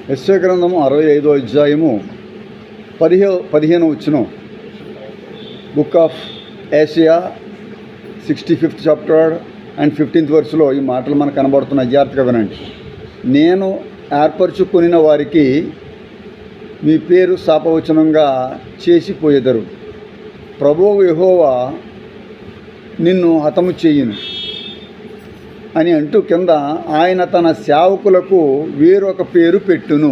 యెషయా గ్రంథము 65వ అధ్యాయము 15వ వచనం. Book of Asia 65th chapter and 15th వర్స్లో ఈ మాటలు మనకు కనబడుతున్నాయి. జాగ్రత్తగా వినండి. నేను ఏర్పరచుకొనిన వారికి మీ పేరు శాపవచనంగా చేసిపోయేదరు. ప్రభువు యెహోవా నిన్ను హతము చేయును అని అంటూ కింద ఆయన తన సేవకులకు వేరొక పేరు పెట్టును.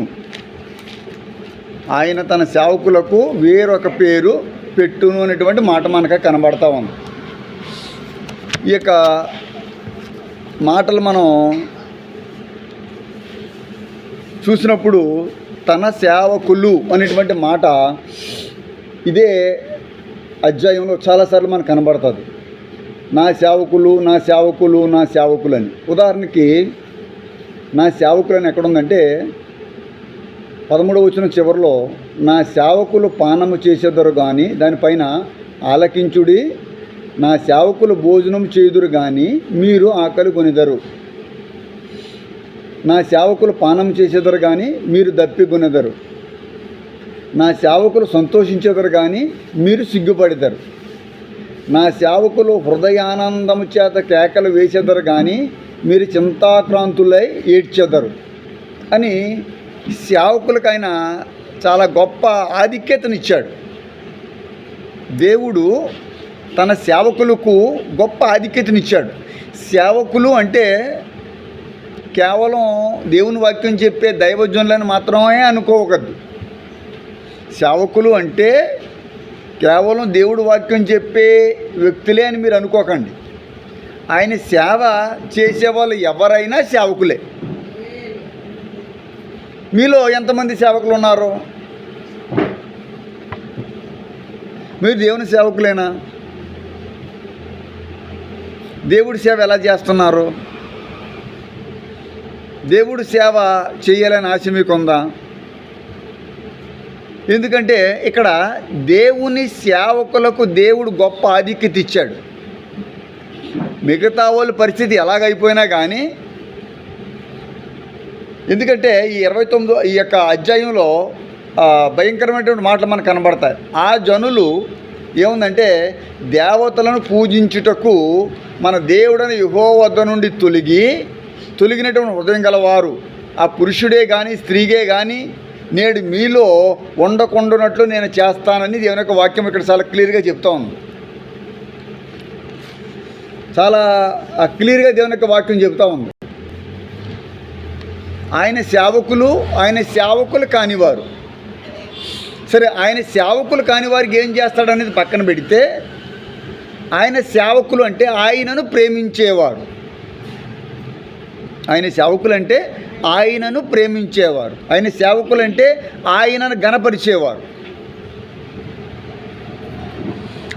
ఆయన తన సేవకులకు వేరొక పేరు పెట్టును అనేటువంటి మాట మనకు కనబడతా ఉంది. ఈ యొక్క మాటలు మనం చూసినప్పుడు తన సేవకులు అనేటువంటి మాట ఇదే అధ్యాయంలో చాలాసార్లు మనకు కనబడుతుంది. నా సేవకులు నా సేవకులు నా సేవకులు అని. ఉదాహరణకి నా సేవకులు అని ఎక్కడుందంటే 13వ వచనం చివరిలో నా సేవకులు పానము చేసేదరు కానీ దానిపైన ఆలకించుడి, నా సేవకులు భోజనం చేయుదురు కానీ మీరు ఆకలి కొనిదరు. నా సేవకులు పానం చేసేదరు కానీ మీరు దప్పికొనెదరు. నా సేవకులు సంతోషించేదరు కానీ మీరు సిగ్గుపడెదరు. నా సేవకులు హృదయానందము చేత కేకలు వేసేదరు కానీ మీరు చింతాక్రాంతులై ఏడ్చెదరు అని సేవకులకైనా చాలా గొప్ప ఆధిక్యతనిచ్చాడు. దేవుడు తన సేవకులకు గొప్ప ఆధిక్యతనిచ్చాడు. సేవకులు అంటే కేవలం దేవుని వాక్యం చెప్పే దైవజనులని మాత్రమే అనుకోవద్దు. సేవకులు అంటే కేవలం దేవుడు వాక్యం చెప్పే వ్యక్తులే అని మీరు అనుకోకండి. ఆయన సేవ చేసేవాళ్ళు ఎవరైనా సేవకులే. మీలో ఎంతమంది సేవకులు ఉన్నారు? మీరు దేవుని సేవకులేనా? దేవుడి సేవ ఎలా చేస్తున్నారు? దేవుడి సేవ చేయాలని ఆశ మీకుందా? ఎందుకంటే ఇక్కడ దేవుని సేవకులకు దేవుడు గొప్ప ఆధిక్యత ఇచ్చాడు. మిగతా వాళ్ళ పరిస్థితి ఎలాగైపోయినా కానీ, ఎందుకంటే ఈ 29 ఈ యొక్క అధ్యాయంలో భయంకరమైనటువంటి మాటలు మనకు కనబడతాయి. ఆ జనులు ఏముందంటే దేవతలను పూజించుటకు మన దేవుడని యెహోవా వద్ద నుండి తొలగినటువంటి హృదయం గలవారు, ఆ పురుషుడే కానీ స్త్రీగే కానీ నేడు మీలో ఉండకుండానట్లు నేను చేస్తానని దేవుని యొక్క వాక్యం ఇక్కడ చాలా క్లియర్గా చెప్తా ఉంది. చాలా క్లియర్గా దేవుని యొక్క వాక్యం చెప్తా ఉంది. ఆయన సేవకులు కానివారు, సరే ఆయన సేవకులు కాని వారికి ఏం చేస్తాడనేది పక్కన పెడితే, ఆయన సేవకులు అంటే ఆయనను ప్రేమించేవారు. ఆయన సేవకులు అంటే ఆయనను ప్రేమించేవారు. ఆయన సేవకులు అంటే ఆయనను గణపరిచేవారు.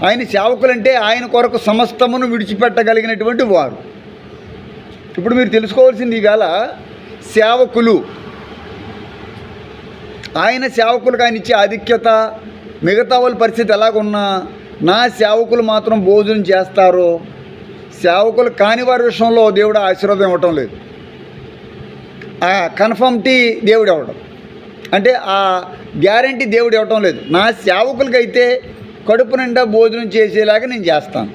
ఆయన సేవకులంటే ఆయన కొరకు సమస్తమును విడిచిపెట్టగలిగినటువంటి వారు. ఇప్పుడు మీరు తెలుసుకోవాల్సింది ఈవేళ సేవకులు, ఆయన సేవకులకు ఆయన ఇచ్చే ఆధిక్యత, మిగతా వాళ్ళ పరిస్థితి ఎలాగున్నా నా సేవకులు మాత్రం భోజనం చేస్తారు. సేవకులు కాని వారి విషయంలో దేవుడు ఆశీర్వాదం ఇవ్వటం లేదు. ఆ కన్ఫర్మిటీ దేవుడు ఇవ్వడం అంటే ఆ గ్యారంటీ దేవుడు ఇవ్వటం లేదు. నా సేవకులకైతే కడుపు నిండా భోజనం చేసేలాగా నేను చేస్తాను.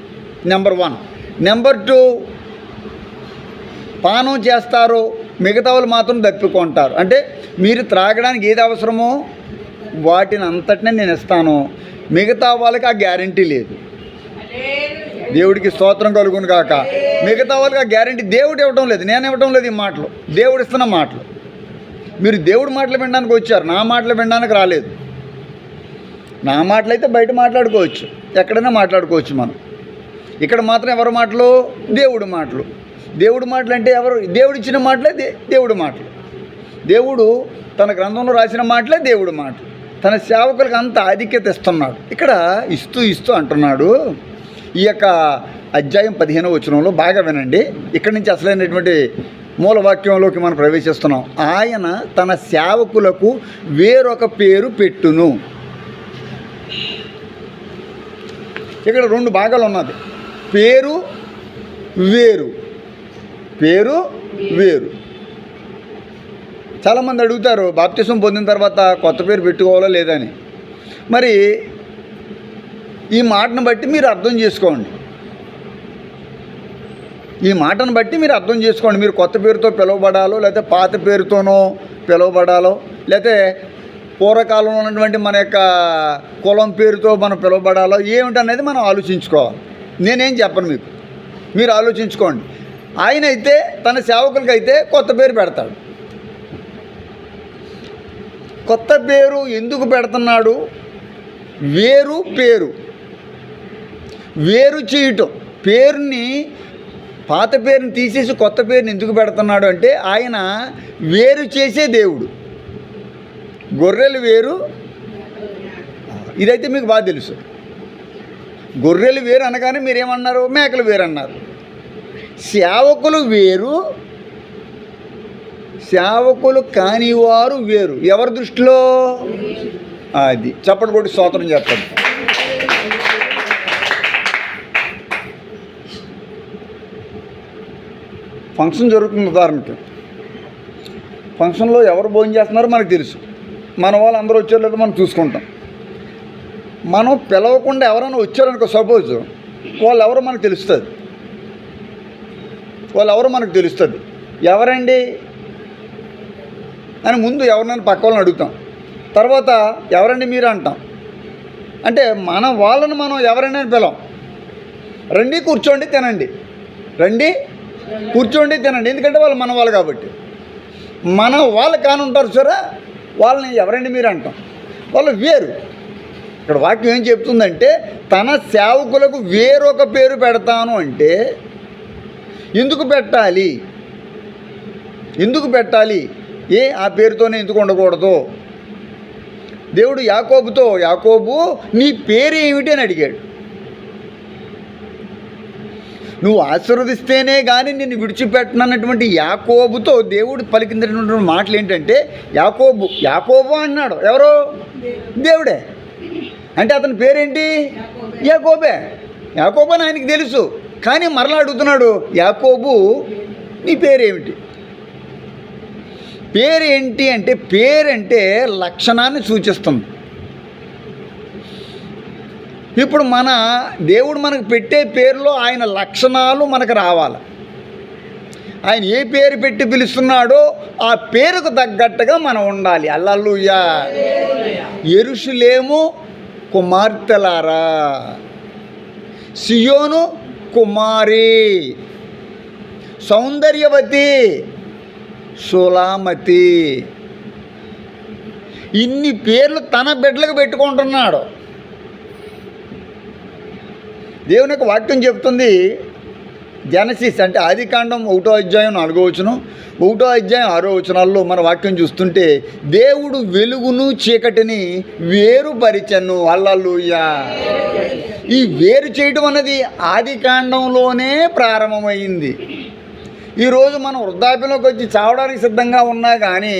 నెంబర్ 1. నెంబర్ 2, పానం చేస్తారు, మిగతా వాళ్ళు మాత్రం దప్పికొంటారు. అంటే మీరు త్రాగడానికి ఏది అవసరమో వాటిని అంతటినే నేను ఇస్తాను, మిగతా వాళ్ళకి ఆ గ్యారంటీ లేదు. దేవుడికి స్తోత్రం కలుగును కాక. మిగతా వాళ్ళకి ఆ గ్యారంటీ దేవుడు ఇవ్వటం లేదు, నేను ఇవ్వటం లేదు. ఈ మాటలు దేవుడు ఇస్తున్న మాటలు. మీరు దేవుడి మాటలు వినడానికి వచ్చారు, నా మాటలు వినడానికి రాలేదు. నా మాటలు అయితే బయట మాట్లాడుకోవచ్చు, ఎక్కడైనా మాట్లాడుకోవచ్చు మనం. ఇక్కడ మాత్రం ఎవరి మాటలు? దేవుడి మాటలు. దేవుడి మాటలు అంటే ఎవరు? దేవుడు ఇచ్చిన మాటలే దేవుడి మాటలు. దేవుడు తన గ్రంథంలో రాసిన మాటలే దేవుడి మాటలు. తన సేవకులకు అంత ఆధిక్యత ఇస్తున్నాడు. ఇక్కడ ఇస్తూ అంటున్నాడు. ఈ యొక్క అధ్యాయం 15వ వచనంలో బాగా వినండి. ఇక్కడి నుంచి అసలైనటువంటి మూలవాక్యంలోకి మనం ప్రవేశిస్తున్నాం. ఆయన తన సేవకులకు వేరొక పేరు పెట్టును. ఇక్కడ 2 భాగాలు ఉన్నది. పేరు వేరు. చాలామంది అడుగుతారు బాప్తిసం పొందిన తర్వాత కొత్త పేరు పెట్టుకోవాలో లేదని. మరి ఈ మాటను బట్టి మీరు అర్థం చేసుకోండి. ఈ మాటను బట్టి మీరు అర్థం చేసుకోండి. మీరు కొత్త పేరుతో పిలువబడాలో, లేకపోతే పాత పేరుతోనో పిలువబడాలో, లేకపోతే పూర్వకాలంలో ఉన్నటువంటి మన యొక్క కులం పేరుతో మనం పిలువబడాలో ఏమిటనేది మనం ఆలోచించుకోవాలి. నేనేం చెప్పను మీకు, మీరు ఆలోచించుకోండి. ఆయన అయితే తన సేవకులకైతే కొత్త పేరు పెడతాడు. కొత్త పేరు ఎందుకు పెడుతున్నాడు? వేరు చేయటం. పేరుని, పాత పేరుని తీసేసి కొత్త పేరుని ఎందుకు పెడుతున్నాడు అంటే ఆయన వేరు చేసే దేవుడు. గొర్రెలు వేరు, ఇదైతే మీకు బాగా తెలుసు. గొర్రెలు వేరు అనగానే మీరేమన్నారు? మేకలు వేరు అన్నారు. సేవకులు వేరు, సేవకులు కానివారు వేరు. ఎవరి దృష్టిలో? అది చప్పటి కొట్టి స్తోత్రం చెప్పండి. ఫంక్షన్ జరుగుతుంది. ఉదాహరణకి ఫంక్షన్లో ఎవరు భోజనం చేస్తున్నారో మనకు తెలుసు. మన వాళ్ళు అందరూ వచ్చారో లేదో మనం చూసుకుంటాం. మనం పిలవకుండా ఎవరైనా వచ్చారనుకో, సపోజ్ వాళ్ళు ఎవరో మనకు తెలుస్తుంది. ఎవరండి అని ముందు ఎవరినైనా పక్క వాళ్ళని అడుగుతాం. తర్వాత ఎవరండి మీరు అంటాం. అంటే మన వాళ్ళని మనం ఎవరైనా పిలవం. రండి కూర్చోండి తినండి, రండి కూర్చోండి తినండి. ఎందుకంటే వాళ్ళు మన వాళ్ళు కాబట్టి. మన వాళ్ళు కాని ఉంటారు సరే, వాళ్ళని ఎవరండి మీరు అంటాం. వాళ్ళు వేరు. ఇక్కడ వాక్యం ఏం చెప్తుందంటే తన సేవకులకు వేరొక పేరు పెడతాను అంటే ఎందుకు పెట్టాలి? ఆ పేరుతోనే ఎందుకు ఉండకూడదు? దేవుడు యాకోబు నీ పేరు ఏమిటి అని అడిగాడు. నువ్వు ఆశీర్వదిస్తేనే కానీ నిన్ను విడిచిపెట్టనన్నటువంటి యాకోబుతో దేవుడు పలికినటువంటి మాటలు ఏంటంటే యాకోబు అన్నాడు. ఎవరో? దేవుడే. అంటే అతని పేరేంటి? యాకోబు అని ఆయనకి తెలుసు. కానీ మరలా అడుగుతున్నాడు, యాకోబు నీ పేరేమిటి? పేరేంటి అంటే పేరంటే లక్షణాన్ని సూచిస్తుంది. ఇప్పుడు మన దేవుడు మనకు పెట్టే పేరులో ఆయన లక్షణాలు మనకు రావాలి. ఆయన ఏ పేరు పెట్టి పిలుస్తున్నాడో ఆ పేరుకు తగ్గట్టుగా మనం ఉండాలి. హల్లెలూయా. యెరూషలేము కుమార్తెలారా, సియోను కుమారి, సౌందర్యవతి, సులామతి, ఇన్ని పేర్లు తన బిడ్డలకు పెట్టుకుంటున్నాడు. దేవుని యొక్క వాక్యం చెప్తుంది. జెనసిస్ అంటే ఆదికాండం 1వ అధ్యాయం 4వ వచనం, 1వ అధ్యాయం 6వ వచనాల్లో మన వాక్యం చూస్తుంటే దేవుడు వెలుగును చీకటిని వేరుపరిచెను. హల్లెలూయా. ఈ వేరు చేయడం అనేది ఆదికాండంలోనే ప్రారంభమైంది. ఈరోజు మనం వృద్ధాప్యంలోకి వచ్చి చావడానికి సిద్ధంగా ఉన్నా కానీ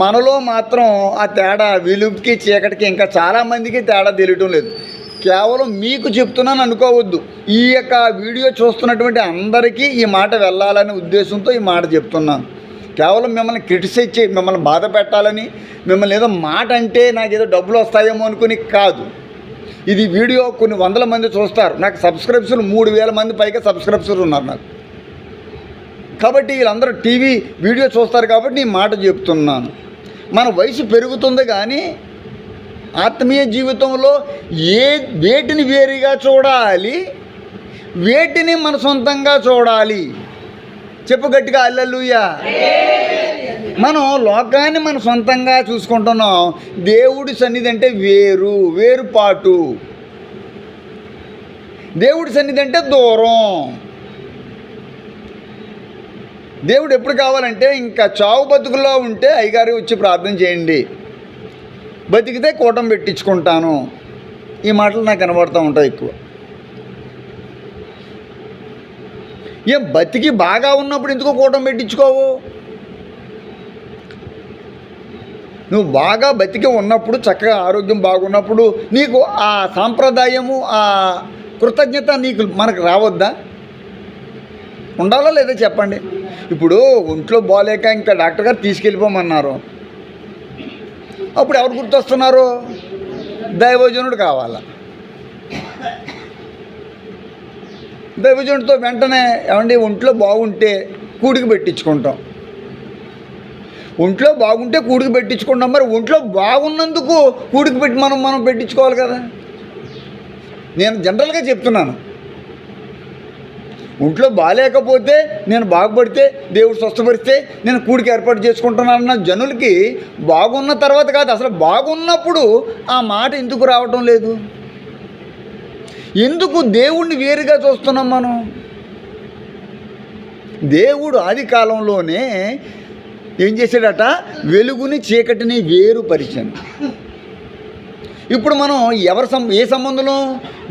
మనలో మాత్రం ఆ తేడా, వెలుగుకి చీకటికి ఇంకా చాలామందికి తేడా తెలియటం లేదు. కేవలం మీకు చెప్తున్నాను అనుకోవద్దు. ఈ యొక్క వీడియో చూస్తున్నటువంటి అందరికీ ఈ మాట వెళ్ళాలనే ఉద్దేశంతో ఈ మాట చెప్తున్నాను. కేవలం మిమ్మల్ని క్రిటిసైజ్ చేయి, మిమ్మల్ని బాధ పెట్టాలని, మిమ్మల్ని ఏదో మాట అంటే నాకేదో డబ్బులు వస్తాయేమో అనుకుని కాదు. ఇది వీడియో కొన్ని వందల మంది చూస్తారు. నాకు సబ్స్క్రైబర్స్ 3000 మంది పైగా సబ్స్క్రైబర్స్ ఉన్నారు నాకు. కాబట్టి వీళ్ళందరూ టీవీ వీడియో చూస్తారు కాబట్టి ఈ మాట చెప్తున్నాను. మన వయసు పెరుగుతుంది కానీ ఆత్మీయ జీవితంలో వేటిని వేరుగా చూడాలి, వేటిని మన సొంతంగా చూడాలి. చెప్పు గట్టిగా హల్లెలూయా. మనం లోకాన్ని మన సొంతంగా చూసుకుంటున్నాం. దేవుడి సన్నిధి అంటే వేరుపాటు. దేవుడి సన్నిధి అంటే దూరం. దేవుడు ఎప్పుడు కావాలంటే ఇంకా చావు బతుకుల్లో ఉంటే అయ్యగారు వచ్చి ప్రార్థన చేయండి, బతికితే కూటం పెట్టించుకుంటాను. ఈ మాటలు నాకు కనబడుతూ ఉంటాయి ఎక్కువ. బతికి బాగా ఉన్నప్పుడు ఎందుకో కూటం పెట్టించుకోవు? నువ్వు బాగా బతికి ఉన్నప్పుడు, చక్కగా ఆరోగ్యం బాగున్నప్పుడు నీకు ఆ సాంప్రదాయము, ఆ కృతజ్ఞత మనకు రావద్దా? ఉండాలా లేదా చెప్పండి. ఇప్పుడు ఒంట్లో బాగాలేక ఇంకా డాక్టర్ గారు తీసుకెళ్ళిపోమన్నారు, అప్పుడు ఎవరు గుర్తొస్తున్నారు? దైవజనుడు కావాలా. దైవజనుడితో వెంటనే ఏమండి ఒంట్లో బాగుంటే కూడికి పెట్టించుకుంటాం, ఒంట్లో బాగుంటే కూడికి పెట్టించుకుంటాం. మరి ఒంట్లో బాగున్నందుకు కూడికి పెట్టి మనం పెట్టించుకోవాలి కదా. నేను జనరల్గా చెప్తున్నాను, ఒంట్లో బాగాలేకపోతే నేను బాగుపడితే దేవుడు స్వస్థపరిస్తే నేను కూడికి ఏర్పాటు చేసుకుంటున్నానన్న జనులకి బాగున్న తర్వాత కాదు, అసలు బాగున్నప్పుడు ఆ మాట ఎందుకు రావటం లేదు? ఎందుకు దేవుణ్ణి వేరుగా చూస్తున్నాం మనం? దేవుడు ఆది కాలంలోనే ఏం చేశాడట? వెలుగుని చీకటిని వేరుపరిచాను. ఇప్పుడు మనం ఏ సంబంధులం?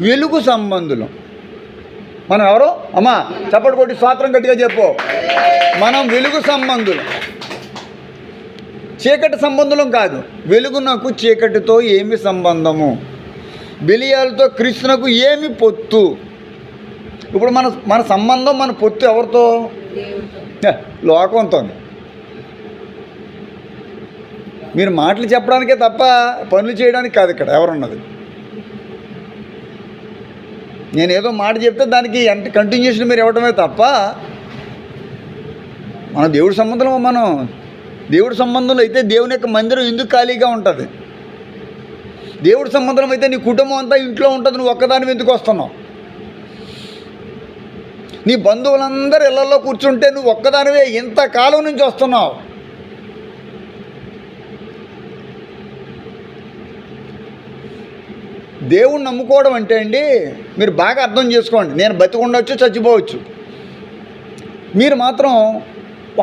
వెలుగు సంబంధులం. మనం ఎవరో? అమ్మా చప్పటి కొట్టి స్వాత్రం గట్టిగా చెప్పు. మనం వెలుగు సంబంధులం, చీకటి సంబంధులం కాదు. వెలుగునకు చీకటితో ఏమి సంబంధము? బెలియాలతో క్రీస్తునకు ఏమి పొత్తు? ఇప్పుడు మన సంబంధం, మన పొత్తు ఎవరితో? లోకంతో. మీరు మాటలు చెప్పడానికే తప్ప పనులు చేయడానికి కాదు ఇక్కడ ఎవరున్నది. నేను ఏదో మాట చెప్తే దానికి కంటిన్యూషన్ మీరు ఇవ్వడమే తప్ప మన దేవుడి సంబంధంలో, మనం దేవుడి సంబంధంలో అయితే దేవుని యొక్క మందిరం ఎందుకు ఖాళీగా ఉంటుంది? దేవుడి సంబంధం అయితే నీ కుటుంబం అంతా ఇంట్లో ఉంటుంది, నువ్వు ఒక్కదాని ఎందుకు వస్తున్నావు? నీ బంధువులందరూ ఇళ్లలో కూర్చుంటే నువ్వు ఒక్కదానివే ఇంతకాలం నుంచి వస్తున్నావు. దేవుణ్ణి నమ్ముకోవడం అంటే అండి, మీరు బాగా అర్థం చేసుకోండి. నేను బతికుండొచ్చు, చచ్చిపోవచ్చు. మీరు మాత్రం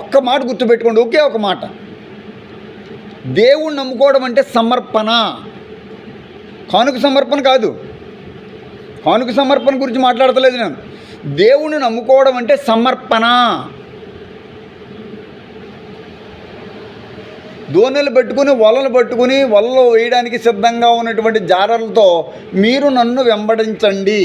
ఒక్క మాట గుర్తుపెట్టుకోండి, ఒకే ఒక మాట. దేవుణ్ణి నమ్ముకోవడం అంటే సమర్పణ, కానుక సమర్పణ కాదు. కానుక సమర్పణ గురించి మాట్లాడతలేదు నేను. దేవుణ్ణి నమ్ముకోవడం అంటే సమర్పణ. దోణెలు పెట్టుకుని వలలు పట్టుకుని వలలో వేయడానికి సిద్ధంగా ఉన్నటువంటి జాలర్లతో మీరు నన్ను వెంబడించండి,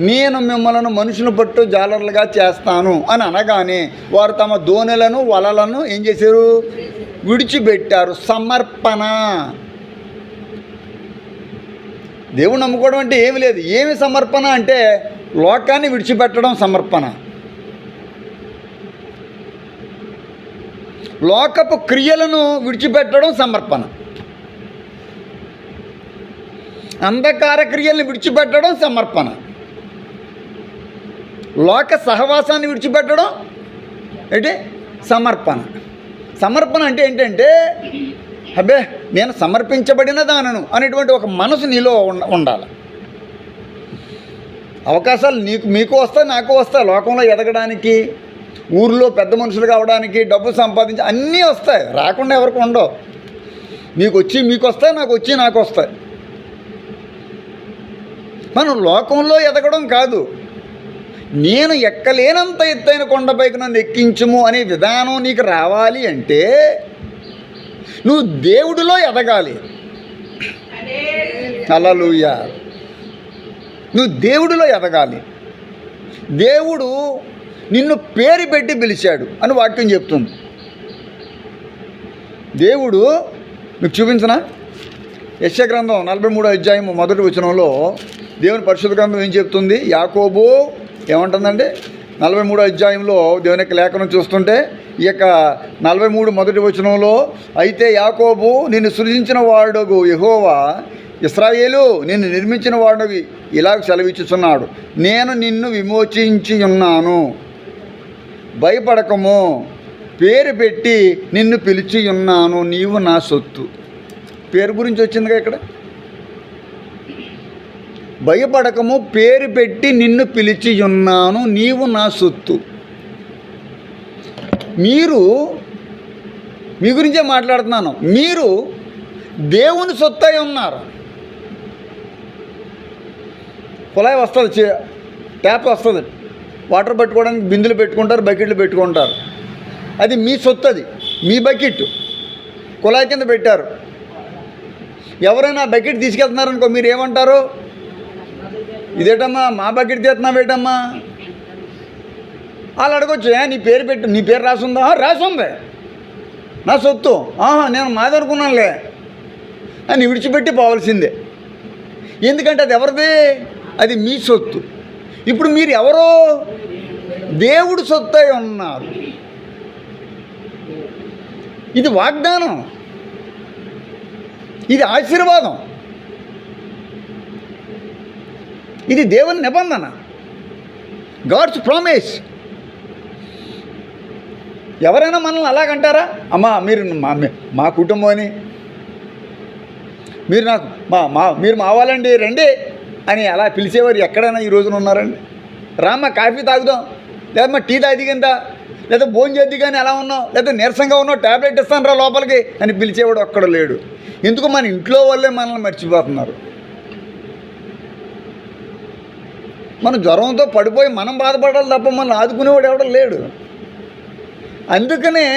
నేను మిమ్మల్ని మనుషులు పట్టు జాలర్లుగా చేస్తాను అని అనగానే వారు తమ దోణెలను వలలను ఏం చేశారు? విడిచిపెట్టారు. సమర్పణ. దేవుని నమ్ముకోవడం అంటే ఏమి లేదు. ఏమి సమర్పణ అంటే లోకాన్ని విడిచిపెట్టడం సమర్పణ. లోకపు క్రియలను విడిచిపెట్టడం సమర్పణ. అంధకార క్రియలను విడిచిపెట్టడం సమర్పణ. లోక సహవాసాన్ని విడిచిపెట్టడం ఏంటి? సమర్పణ. సమర్పణ అంటే ఏంటంటే, అబ్బే నేను సమర్పించబడిన దానను అనేటువంటి ఒక మనసు నీలో ఉండాలి. అవకాశాలు మీకు వస్తాయి, నాకు వస్తాయి. లోకంలో ఎదగడానికి, ఊర్లో పెద్ద మనుషులు కావడానికి, డబ్బు సంపాదించి అన్నీ వస్తాయి, రాకుండా ఎవరికి ఉండవు. మీకు వస్తాయి, నాకు వస్తాయి. మనం లోకంలో ఎదగడం కాదు, నేను ఎక్కలేనంత ఎత్తైన కొండపైకి నన్ను ఎక్కించుము అనే విధానం నీకు రావాలి అంటే నువ్వు దేవుడిలో ఎదగాలి. హల్లెలూయా. నువ్వు దేవుడిలో ఎదగాలి. దేవుడు నిన్ను పేరు పెట్టి పిలిచాడు అని వాక్యం చెప్తుంది. దేవుడు మీకు చూపించనా? యెషయా గ్రంథం 43వ అధ్యాయం 1వ వచనంలో దేవుని పరిశుద్ధ గ్రంథం ఏం చెప్తుంది? యాకోబు ఏమంటుందండి? 43వ అధ్యాయంలో దేవుని యొక్క లేఖనం చూస్తుంటే ఈ యొక్క 43 1వ వచనంలో, అయితే యాకోబు నిన్ను సృజించిన వాడగు యెహోవా, ఇశ్రాయేలు నిన్ను నిర్మించిన వాడగు ఇలాగ సెలవిచ్చుచున్నాడు, నేను నిన్ను విమోచించి ఉన్నాను, భయపడకము, పేరు పెట్టి నిన్ను పిలిచి ఉన్నాను, నీవు నా సొత్తు. పేరు గురించి వచ్చిందిగా ఇక్కడ. భయపడకము, పేరు పెట్టి నిన్ను పిలిచి ఉన్నాను, నీవు నా సొత్తు. మీ గురించే మాట్లాడుతున్నాను. మీరు దేవుని సొత్తు అయి ఉన్నారు. కుళాయి వస్తుంది, ట్యాప్ వస్తుంది, వాటర్ పట్టుకోవడానికి బిందులు పెట్టుకుంటారు, బకెట్లు పెట్టుకుంటారు. అది మీ సొత్తు, అది మీ బకెట్. కుళాయి కింద పెట్టారు. ఎవరైనా బకెట్ తీసుకెళ్తున్నారనుకో, మీరు ఏమంటారు? ఇదేటమ్మా మా బకెట్ తీస్తున్నావేటమ్మా? వాళ్ళు అడగొచ్చు, నీ పేరు పెట్టు, నీ పేరు రాసుందా? రాసుంది, నా సొత్తు. నేను మాదనుకున్నానులే అని విడిచిపెట్టి పోవాల్సిందే. ఎందుకంటే అది ఎవరిది? అది మీ సొత్తు. ఇప్పుడు మీరు ఎవరో దేవుడు సొత్తు అయి ఉన్నారు. ఇది వాగ్దానం, ఇది ఆశీర్వాదం, ఇది దేవుని నిబంధన, గాడ్స్ ప్రామిస్. ఎవరైనా మనల్ని అలాగంటారా? అమ్మా మీరు మా కుటుంబం అని, మీరు నాకు మీరు మావాలండి రండి అని అలా పిలిచేవారు ఎక్కడైనా ఈ రోజున ఉన్నారండి? రామ్మ కాఫీ తాగుదాం, లేదమ్మా టీ తాగిదిగిందా, లేదా భోజనం చేద్ది కానీ ఎలా ఉన్నావు, లేదా నీరసంగా ఉన్నావు, ట్యాబ్లెట్ ఇస్తాను రా లోపలికి అని పిలిచేవాడు ఒక్కడ లేడు. ఎందుకు? మన ఇంట్లో వాళ్ళే మనల్ని మర్చిపోతున్నారు. మనం జ్వరంతో పడిపోయి మనం బాధపడాలి తప్ప మనల్ని ఆదుకునేవాడు ఎవడో లేడు. అందుకనే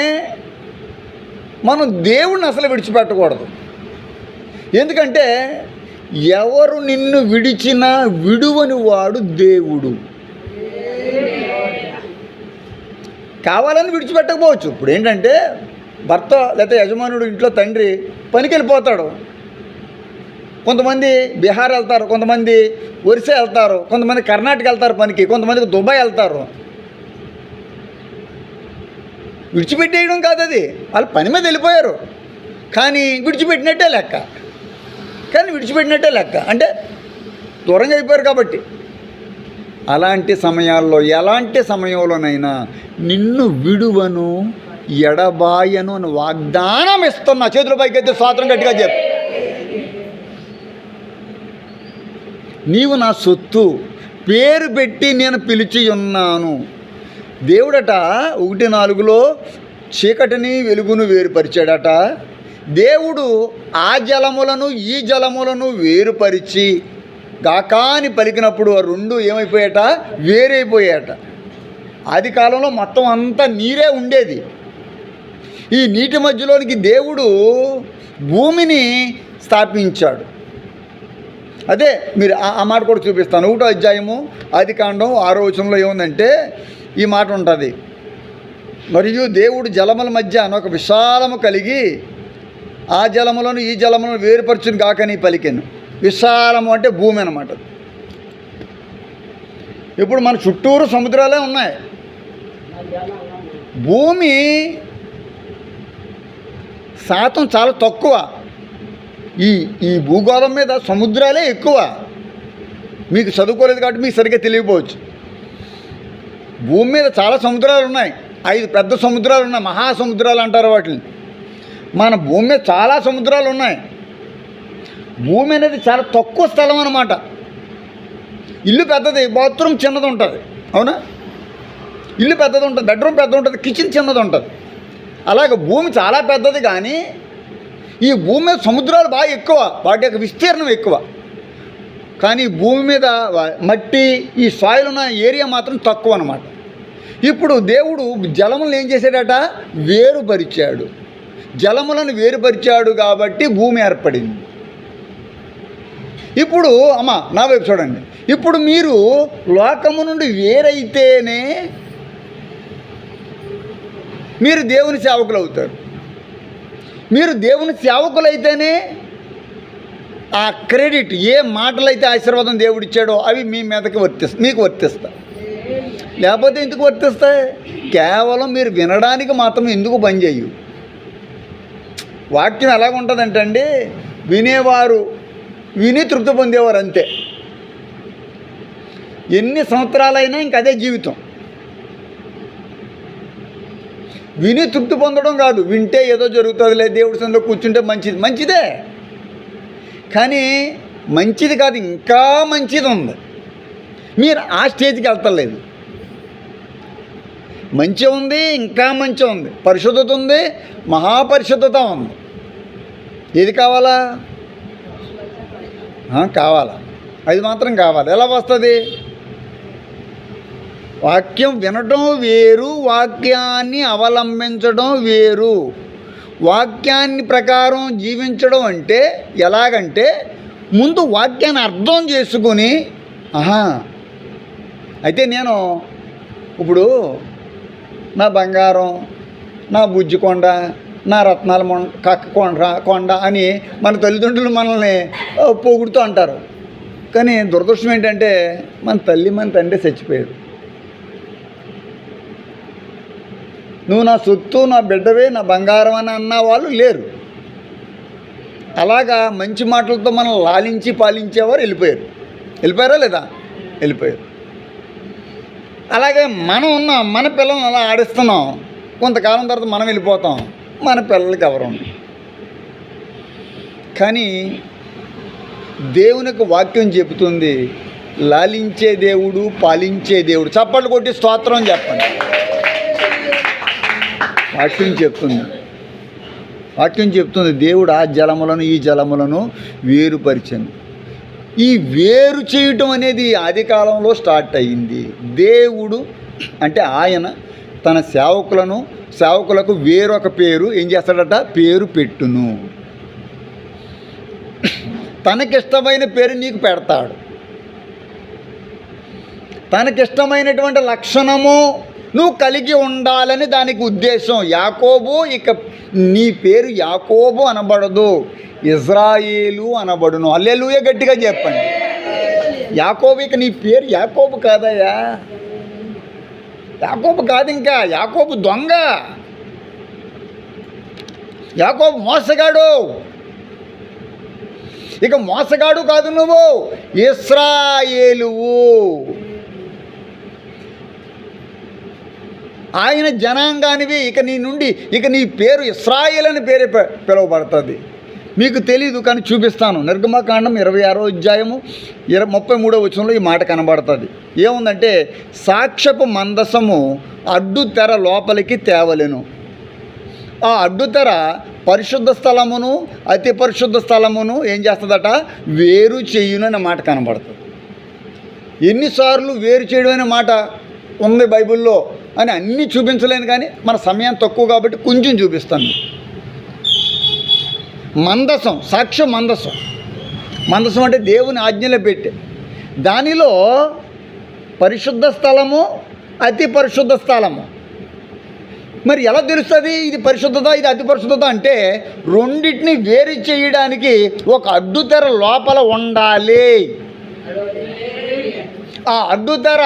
మనం దేవుణ్ణి అసలు విడిచిపెట్టకూడదు. ఎందుకంటే ఎవరు నిన్ను విడిచినా విడువని వాడు దేవుడు. కావాలని విడిచిపెట్టకపోవచ్చు. ఇప్పుడు ఏంటంటే భర్త లేకపోతే యజమానుడు ఇంట్లో తండ్రి పనికి వెళ్ళిపోతాడు. కొంతమంది బీహార్ వెళ్తారు, కొంతమంది ఒరిస్సా వెళ్తారు, కొంతమంది కర్ణాటక వెళ్తారు పనికి, కొంతమందికి దుబాయ్ వెళ్తారు. విడిచిపెట్టేయడం కాదు అది, వాళ్ళు పని మీద వెళ్ళిపోయారు కానీ విడిచిపెట్టినట్టే లెక్క. అంటే దూరంగా అయిపోయారు కాబట్టి. అలాంటి సమయాల్లో ఎలాంటి సమయంలోనైనా నిన్ను విడువను ఎడబాయను అని వాగ్దానం ఇస్తున్నా. చేతుల పైకైతే స్వాతంత్రం గట్టిగా చెప్పు. నీవు నా సొత్తు, పేరు పెట్టి నేను పిలిచి ఉన్నాను. దేవుడట 1:4 చీకటిని వెలుగును వేరుపరిచాడట. దేవుడు ఆ జలములను ఈ జలములను వేరుపరిచి గాకాని పలికినప్పుడు ఆ రెండు ఏమైపోయాట? వేరైపోయాట. ఆది కాలంలో మొత్తం అంతా నీరే ఉండేది. ఈ నీటి మధ్యలోనికి దేవుడు భూమిని స్థాపించాడు. అదే మీరు ఆ మాట కూడా చూపిస్తాను. 1వ అధ్యాయము ఆదికాండం 6వ వచనంలో ఏముందంటే ఈ మాట ఉంటుంది. మరియు దేవుడు జలముల మధ్య ఒక విశాలము కలిగి ఆ జలములను ఈ జలములను వేరుపరచుని కాకని పలికెను. విశాలము అంటే భూమి అన్నమాట. ఇప్పుడు మన చుట్టూరు సముద్రాలే ఉన్నాయి. భూమి శాతం చాలా తక్కువ. ఈ భూగోళం మీద సముద్రాలే ఎక్కువ. మీకు చదువుకోలేదు కాబట్టి మీకు సరిగ్గా తెలియకపోవచ్చు. భూమి మీద చాలా సముద్రాలు ఉన్నాయి. 5 పెద్ద సముద్రాలు ఉన్నాయి, మహాసముద్రాలు అంటారు వాటిని. మన భూమి మీద చాలా సముద్రాలు ఉన్నాయి. భూమి అనేది చాలా తక్కువ స్థలం అన్నమాట. ఇల్లు పెద్దది, బాత్రూమ్ చిన్నది ఉంటుంది, అవునా? ఇల్లు పెద్దది ఉంటుంది, బెడ్రూమ్ పెద్దది ఉంటుంది, కిచెన్ చిన్నది ఉంటుంది. అలాగే భూమి చాలా పెద్దది కానీ ఈ భూమి మీద సముద్రాలు బాగా ఎక్కువ, వాటి యొక్క విస్తీర్ణం ఎక్కువ. కానీ భూమి మీద మట్టి, ఈ సాయిల్ ఉన్న ఏరియా మాత్రం తక్కువ అన్నమాట. ఇప్పుడు దేవుడు జలములను ఏం చేశాడట? వేరుపరిచాడు. జలములను వేరుపరిచాడు కాబట్టి భూమి ఏర్పడింది. ఇప్పుడు నా వైపు చూడండి. ఇప్పుడు మీరు లోకము నుండి వేరైతేనే మీరు దేవుని సేవకులు అవుతారు. మీరు దేవుని సేవకులైతేనే ఆ క్రెడిట్, ఏ మాటలైతే ఆశీర్వాదం దేవుడిచ్చాడో అవి మీ మీదకి మీకు వర్తిస్తాయి. లేకపోతే ఎందుకు వర్తిస్తాయి? కేవలం మీరు వినడానికి మాత్రం ఎందుకు పనిచేయు. వాక్యం ఎలాగుంటుందంటే అండి, వినేవారు విని తృప్తి పొందేవారు అంతే. ఎన్ని సంవత్సరాలైనా ఇంక అదే జీవితం. విని తృప్తి పొందడం కాదు, వింటే ఏదో జరుగుతుందిలే, దేవుడి సన్నిధిలో కూర్చుంటే మంచిదే. కానీ మంచిది కాదు, ఇంకా మంచిది ఉంది. మీరు ఆ స్టేజ్కి వెళ్తలేదు. మంచి ఉంది, ఇంకా మంచి ఉంది, పరిశుద్ధత ఉంది, మహాపరిశుద్ధత ఉంది. ఏది కావాలా? కావాలా? అది మాత్రం కావాలి. ఎలా వస్తుంది? వాక్యం వినడం వేరు, వాక్యాన్ని అవలంబించడం వేరు. వాక్యాన్ని ప్రకారం జీవించడం అంటే ఎలాగంటే, ముందు వాక్యాన్ని అర్థం చేసుకుని అయితే నేను ఇప్పుడు నా బంగారం, నా బుజ్జి కొండ, నా రత్నాల కొండ అని మన తల్లిదండ్రులు మనల్ని పొగుడుతూ అంటారు. కానీ దురదృష్టం ఏంటంటే మన తల్లి మన తండ్రి చచ్చిపోయారు. నువ్వు నా సొత్తు, నా బిడ్డవే, నా బంగారం అని అన్న వాళ్ళు లేరు. అలాగా మంచి మాటలతో మనం లాలించి పాలించేవారు వెళ్ళిపోయారా లేదా? వెళ్ళిపోయారు. అలాగే మనం ఉన్నాం, మన పిల్లల్ని అలా ఆడిస్తున్నాం. కొంతకాలం తర్వాత మనం వెళ్ళిపోతాం, మన పిల్లలకి ఎవరు ఉండరు. కానీ దేవునికి వాక్యం చెబుతుంది, లాలించే దేవుడు, పాలించే దేవుడు. చప్పట్లు కొట్టి స్తోత్రం చెప్పండి. వాక్యం చెప్తుంది దేవుడు ఆ జలములను ఈ జలములను వేరుపరిచను. ఈ వేరు చేయటం అనేది ఆది కాలంలో స్టార్ట్ అయ్యింది. దేవుడు అంటే ఆయన తన సేవకులకు వేరొక పేరు ఏం చేస్తాడట? పేరు పెట్టును. తనకిష్టమైన పేరు నీకు పెడతాడు. తనకిష్టమైనటువంటి లక్షణము నువ్వు కలిగి ఉండాలని దానికి ఉద్దేశం. యాకోబు, ఇక నీ పేరు యాకోబు అనబడదు, ఇజ్రాయేలు అనబడును. హల్లెలూయా గట్టిగా చెప్పండి. యాకోబు, ఇక నీ పేరు యాకోబు కాదయ్యా. యాకోబు కాదు, ఇంకా యాకోబు దొంగ, యాకోబు మోసగాడు. ఇక మోసగాడు కాదు, నువ్వు ఇశ్రాయేలువు. ఆయన జనాంగానివి. ఇక నీ పేరు ఇశ్రాయేల్ అని పేరే పిలువబడుతుంది. మీకు తెలీదు కానీ చూపిస్తాను. నిర్గమకాండం 26వ అధ్యాయము 33వ వచనంలో ఈ మాట కనబడుతుంది. ఏముందంటే, సాక్ష్యపు మందసము అడ్డు తెర లోపలికి తేవలెను. ఆ అడ్డు తెర పరిశుద్ధ స్థలమును అతి పరిశుద్ధ స్థలమును ఏం చేస్తుందట? వేరు చేయును అనే మాట కనబడుతుంది. ఎన్నిసార్లు వేరు చేయడం అనే మాట ఉంది బైబిల్లో అని అన్నీ చూపించలేను, కానీ మన సమయం తక్కువ కాబట్టి కొంచెం చూపిస్తాను. మందసం, సాక్ష్య మందసం అంటే దేవుని ఆజ్ఞలో పెట్టి, దానిలో పరిశుద్ధ స్థలము అతి పరిశుద్ధ స్థలము. మరి ఎలా తెలుస్తుంది ఇది పరిశుద్ధత, ఇది అతి పరిశుద్ధత అంటే? రెండింటిని వేరు చేయడానికి ఒక అడ్డుతెర లోపల ఉండాలి. ఆ అడ్డుతెర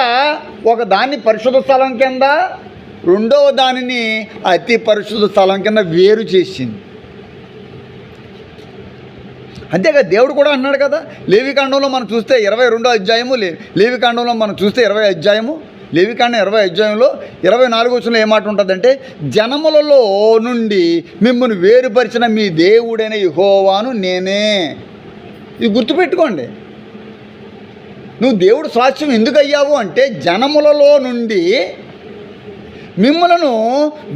ఒక దాన్ని పరిశుద్ధ స్థలం కింద, రెండవ దానిని అతి పరిశుద్ధ స్థలం కింద వేరు చేసింది. అంతేగా దేవుడు కూడా అన్నాడు కదా. లేవికాండంలో మనం చూస్తే 22వ అధ్యాయము, లేవికాండంలో మనం చూస్తే 20వ అధ్యాయము, లేవికాండం 20వ అధ్యాయంలో 24వ వచనంలో ఏ మాట ఉంటుందంటే, జనములలో నుండి మిమ్మల్ని వేరుపరిచిన మీ దేవుడైన యెహోవాను నేనే. ఇది గుర్తుపెట్టుకోండి. నువ్వు దేవుడు సాక్ష్యం ఎందుకు అయ్యావు అంటే, జనములలో నుండి మిమ్మలను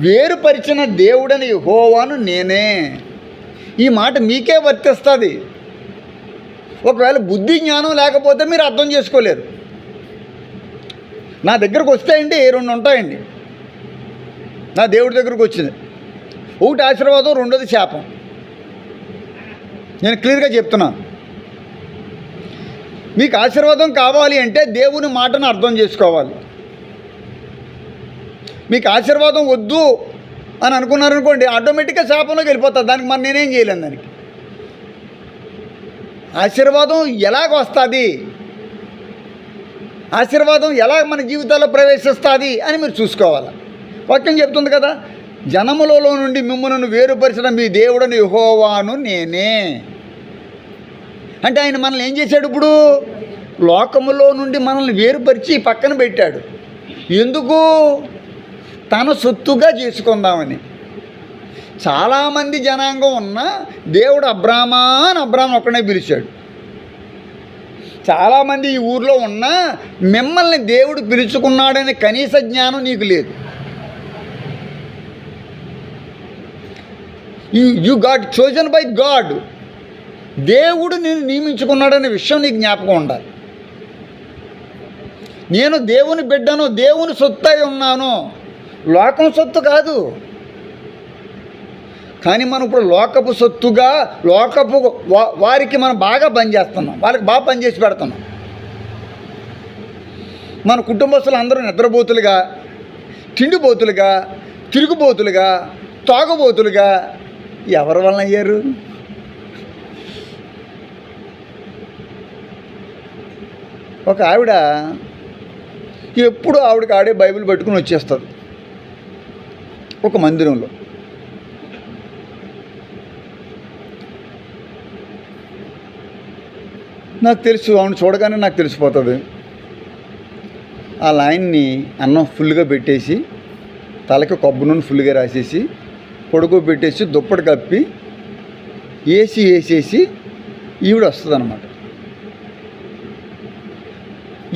వేరుపరిచిన దేవుడైన యెహోవాను నేనే. ఈ మాట మీకే వర్తిస్తుంది. ఒకవేళ బుద్ధి జ్ఞానం లేకపోతే మీరు అర్థం చేసుకోలేరు. నా దగ్గరకు వస్తాయండి 2 ఉంటాయండి. నా దేవుడి దగ్గరకు వచ్చింది, ఒకటి ఆశీర్వాదం, రెండోది శాపం. నేను క్లియర్గా చెప్తున్నాను. మీకు ఆశీర్వాదం కావాలి అంటే దేవుని మాటను అర్థం చేసుకోవాలి. మీకు ఆశీర్వాదం వద్దు అని అనుకున్నారనుకోండి, ఆటోమేటిక్గా శాపంలోకి వెళ్ళిపోతుంది. దానికి మరి నేనేం చేయలేను. దానికి ఆశీర్వాదం ఎలాగ వస్తుంది, ఆశీర్వాదం ఎలా మన జీవితాల్లో ప్రవేశిస్తుంది అని మీరు చూసుకోవాలి. వాక్యం చెప్తుంది కదా, జనములలో నుండి మిమ్మల్ని వేరుపరిచిన మీ దేవుడని యెహోవాను నేనే. అంటే ఆయన మనల్ని ఏం చేశాడు? ఇప్పుడు లోకములో నుండి మనల్ని వేరుపరిచి పక్కన పెట్టాడు. ఎందుకు? తన సొత్తుగా చేసుకుందామని. చాలామంది జనాంగం ఉన్న దేవుడు అబ్రాహాము ఒక్కనే పిలిచాడు. చాలామంది ఈ ఊర్లో ఉన్న మిమ్మల్ని దేవుడు పిలుచుకున్నాడనే కనీస జ్ఞానం నీకు లేదు. You got chosen by God. దేవుడు నేను నియమించుకున్నాడనే విషయం నీకు జ్ఞాపకం ఉండాలి. నేను దేవుని బిడ్డను, దేవుని సొత్తు అయి ఉన్నాను, లోకం సొత్తు కాదు. కానీ మనం ఇప్పుడు లోకపు సొత్తుగా, లోకపు వారికి మనం బాగా పనిచేస్తున్నాం, వాళ్ళకి బాగా పనిచేసి పెడుతున్నాం. మన కుటుంబస్తులు అందరూ నిద్రపోతులుగా, తిండిపోతులుగా, తిరుగుబోతులుగా, తాగుబోతులుగా ఎవరి వలన అయ్యారు? ఒక ఆవిడ ఎప్పుడు ఆవిడకి ఆడే బైబిల్ పట్టుకుని వచ్చేస్తుంది ఒక మందిరంలో. నాకు తెలుసు, ఆవిడ చూడగానే నాకు తెలిసిపోతుంది. ఆ లైన్ని అన్నం ఫుల్గా పెట్టేసి, తలకి కొబ్బరి నూనె ఫుల్గా రాసేసి, పొడుగు పెట్టేసి, దుప్పటి కప్పి వేసేసి ఈవిడ వస్తుంది అన్నమాట.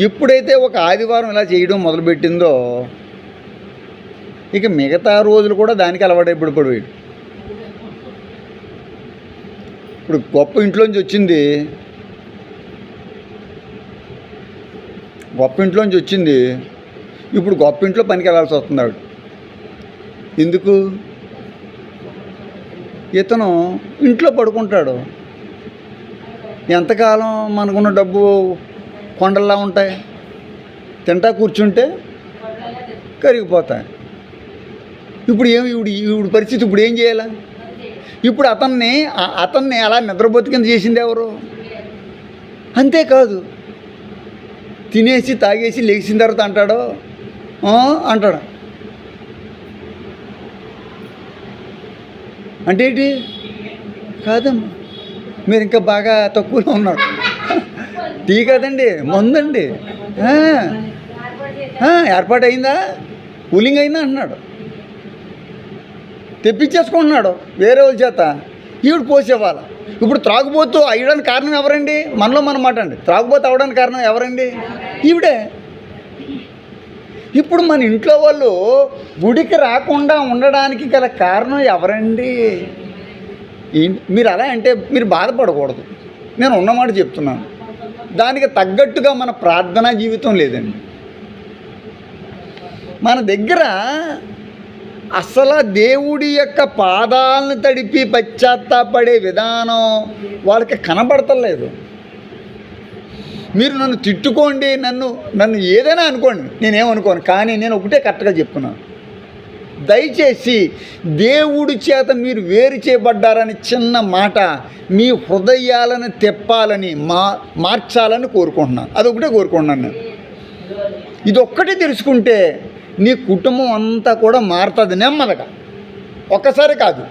ఎప్పుడైతే ఒక ఆదివారం ఇలా చేయడం మొదలుపెట్టిందో ఇక మిగతా రోజులు కూడా దానికి అలవాటైపడిపోయాడు. ఇప్పుడు గొప్ప ఇంట్లోంచి వచ్చింది, ఇప్పుడు గొప్ప ఇంట్లో పనికి వెళ్ళాల్సి వస్తుంది ఆవిడ. ఎందుకు? ఇతను ఇంట్లో పడుకుంటాడు. ఎంతకాలం మనకున్న డబ్బు కొండల్లా ఉంటాయి, తింటా కూర్చుంటే కరిగిపోతాయి. ఇప్పుడు ఈవిడ పరిస్థితి ఇప్పుడు ఏం చేయాలి? ఇప్పుడు అతన్ని అలా నిద్రబోతుకింద చేసింది ఎవరు? అంతేకాదు, తినేసి తాగేసి లేచిన తర్వాత అంటాడు అంటే ఏంటి? కాదమ్మా, మీరు ఇంకా బాగా తక్కువలో ఉన్నారు. టీ కదండి, మందండి. ఏర్పాటు అయిందా, కూలింగ్ అయిందా అంటున్నాడు. తెప్పించేసుకుంటున్నాడు వేరే వాళ్ళ చేత. ఈవిడ పోసేవాళ్ళ. ఇప్పుడు త్రాగుబోతు అయ్యడానికి కారణం ఎవరండి? మనలో మన మాట అండి. త్రాగుబోతు అవడానికి కారణం ఎవరండి? ఈవిడే. ఇప్పుడు మన ఇంట్లో వాళ్ళు గుడికి రాకుండా ఉండడానికి గల కారణం ఎవరండి? మీరు అలా అంటే మీరు బాధపడకూడదు, నేను ఉన్నమాట చెప్తున్నాను. దానికి తగ్గట్టుగా మన ప్రార్థనా జీవితం లేదండి. మన దగ్గర అసలు దేవుడి యొక్క పాదాలను తడిపి పశ్చాత్తాపడే విధానం వాళ్ళకి కనబడతలేదు. మీరు నన్ను తిట్టుకోండి, నన్ను ఏదైనా అనుకోండి, నేనేమనుకోను. కానీ నేను ఒకటే కరెక్ట్గా చెప్తున్నాను. దయచేసి దేవుడి చేత మీరు వేరు చేయబడ్డారని చిన్న మాట మీ హృదయాలను తెప్పాలని మార్చాలని కోరుకుంటున్నాను. అదొకటే కోరుకుంటున్నాను నేను. ఇదొక్కటే తెలుసుకుంటే నీ కుటుంబం అంతా కూడా మారుతుంది నెమ్మదిగా. ఒక్కసారి కాదు,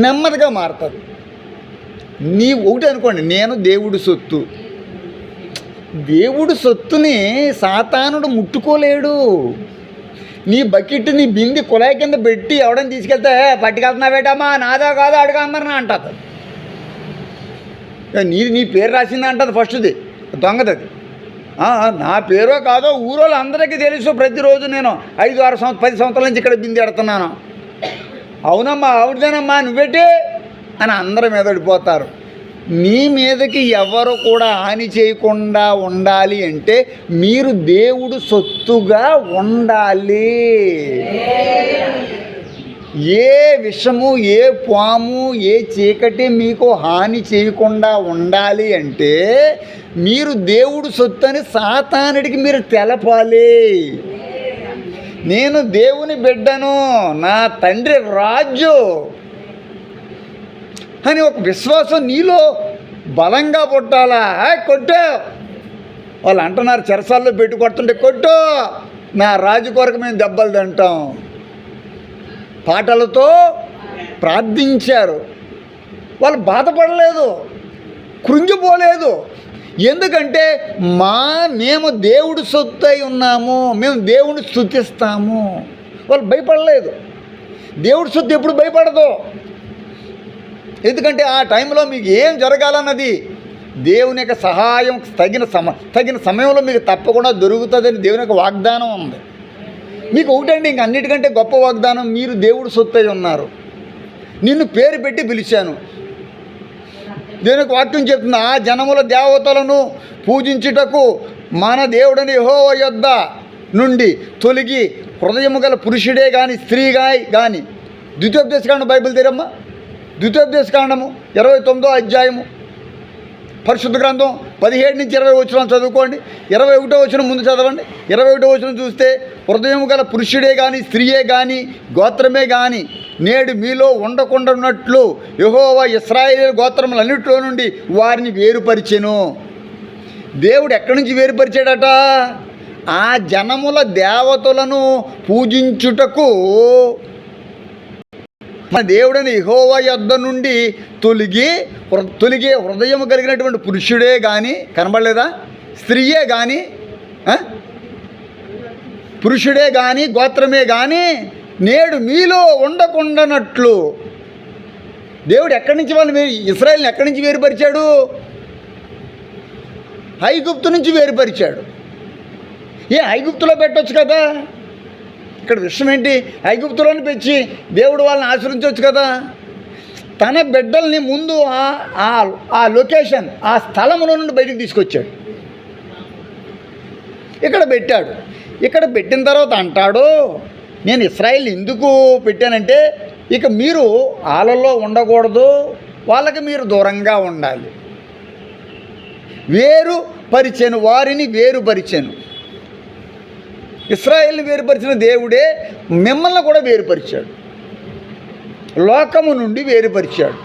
నెమ్మదిగా మారుతుంది. నీ ఒకటి అనుకోండి, నేను దేవుడి సొత్తు. దేవుడి సొత్తుని సాతానుడు ముట్టుకోలేడు. నీ బకెట్, నీ బింది కుళాయి కింద పెట్టి ఎవడని తీసుకెళ్తే పట్టుకెళ్తున్నావేటమ్మా, నాదో కాదో అడుగు అందరిని అంటుంది. నీ పేరు రాసింది అంటుంది ఫస్ట్ది, దొంగది అది. నా పేరో కాదో ఊరోళ్ళు అందరికీ తెలుసు. ప్రతిరోజు నేను 5, 6, 10 సంవత్సరాల నుంచి ఇక్కడ బింది ఎడుతున్నాను. అవునమ్మా, అవుదేనమ్మా, నువ్వెట్టి అని అందరి మీద పడిపోతారు. నీ మీదకి ఎవరు కూడా హాని చేయకుండా ఉండాలి అంటే మీరు దేవుడు సొత్తుగా ఉండాలి. ఏ విషము, ఏ పాము, ఏ చీకటి మీకు హాని చేయకుండా ఉండాలి అంటే మీరు దేవుడు సొత్తు అని సాతానుడికి మీరు తెలపాలి. నేను దేవుని బిడ్డను, నా తండ్రి రాజు అని ఒక విశ్వాసం నీలో బలంగా పుట్టాలా. కొట్టు, వాళ్ళు అంటున్నారు చెరసాల్లో పెట్టి కొడుతుంటే కొట్టు, నా రాజు కొరకు మేము దెబ్బలు తింటాం. పాటలతో ప్రార్థించారు. వాళ్ళు బాధపడలేదు, కృంగిపోలేదు. ఎందుకంటే మేము దేవుడు సొత్తు అయి ఉన్నాము, మేము దేవుడిని స్తుతిస్తాము. వాళ్ళు భయపడలేదు. దేవుడి సొత్తు ఎప్పుడు భయపడదు. ఎందుకంటే ఆ టైంలో మీకు ఏం జరగాలన్నది దేవుని యొక్క సహాయం తగిన సమయంలో మీకు తప్పకుండా దొరుకుతుందని దేవుని యొక్క వాగ్దానం ఉంది. మీకు ఒకటండి, ఇంక అన్నిటికంటే గొప్ప వాగ్దానం, మీరు దేవుడు సొత్తు అయి ఉన్నారు. నిన్ను పేరు పెట్టి పిలిచాను. దేవునికి వాక్యం చెప్తుంది, ఆ జనముల దేవతలను పూజించుటకు మన దేవుడని యెహోవా యొద్ద నుండి తొలగి హృదయము గల పురుషుడే కానీ స్త్రీ కానీ. ద్వితీయోపదేశకాండం బైబిల్ తెరమ్మా. ద్వితీయోపదేశకాండము 29వ అధ్యాయము పరిశుద్ధ గ్రంథం 17 నుంచి 20 వచనాలు చదువుకోండి. 21వ వచనం ముందు చదవండి. 21వ వచనం చూస్తే హృదయం గల పురుషుడే కానీ స్త్రీయే కానీ గోత్రమే కానీ నేడు మీలో ఉండకుండా ఉన్నట్లు యెహోవా ఇశ్రాయేలు గోత్రములన్నిటిలో నుండి వారిని వేరుపరిచెను. దేవుడు ఎక్కడి నుంచి వేరుపరిచాడట? ఆ జనముల దేవతలను పూజించుటకు మన దేవుడని యెహోవా యొద్ద నుండి తొలిగే హృదయం కలిగినటువంటి పురుషుడే కానీ, కనబడలేదా? స్త్రీయే కానీ, పురుషుడే కానీ గోత్రమే కానీ నేడు మీలో ఉండకుండానట్లు. దేవుడు ఎక్కడి నుంచి వాళ్ళని ఇశ్రాయేలుని ఎక్కడి నుంచి వేరుపరిచాడు? ఐగుప్తు నుంచి వేరుపరిచాడు. ఐగుప్తులో పెట్టవచ్చు కదా. ఇక్కడ విషయం ఏంటి? ఐగుప్తులోని పెంచి దేవుడు వాళ్ళని ఆశ్రయించవచ్చు కదా. తన బిడ్డల్ని ముందు ఆ లొకేషన్, ఆ స్థలంలో నుండి బయటికి తీసుకొచ్చాడు, ఇక్కడ పెట్టాడు. ఇక్కడ పెట్టిన తర్వాత అంటాడు, నేను ఇశ్రాయేల్ ఎందుకు పెట్టానంటే ఇక మీరు వాళ్ళల్లో ఉండకూడదు, వాళ్ళకి మీరు దూరంగా ఉండాలి. వేరుపరిచాను, వారిని వేరుపరిచాను. ఇశ్రాయేల్ని వేరుపరిచిన దేవుడే మిమ్మల్ని కూడా వేరుపరిచాడు, లోకము నుండి వేరుపరిచాడు.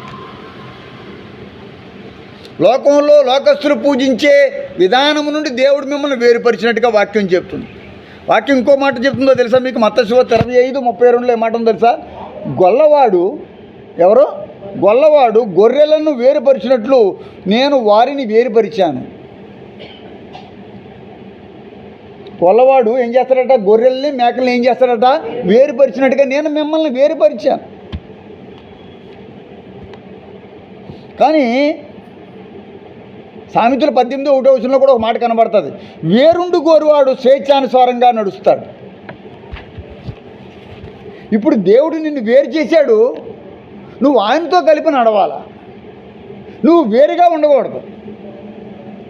లోకంలో లోకస్తులు పూజించే విధానము నుండి దేవుడు మిమ్మల్ని వేరుపరిచినట్టుగా వాక్యం చెప్తుంది. వాక్యం ఇంకో మాట చెప్తుందో తెలుసా మీకు? మత్తయి 25:32 ఏ మాట ఉందో తెలుసా? గొల్లవాడు ఎవరు? గొల్లవాడు గొర్రెలను వేరుపరిచినట్లు నేను వారిని వేరుపరిచాను. గొల్లవాడు ఏం చేస్తాడట? గొర్రెల్ని మేకల్ని ఏం చేస్తాడట? వేరుపరిచినట్టుగా నేను మిమ్మల్ని వేరుపరిచాను. కానీ సామెతలు 18:1 కూడా ఒక మాట కనబడుతుంది, వేరుండు గోరువాడు స్వేచ్ఛానుసారంగా నడుస్తాడు. ఇప్పుడు దేవుడు నిన్ను వేరు చేశాడు, నువ్వు ఆయనతో కలిపి నడవాలా, నువ్వు వేరుగా ఉండకూడదు.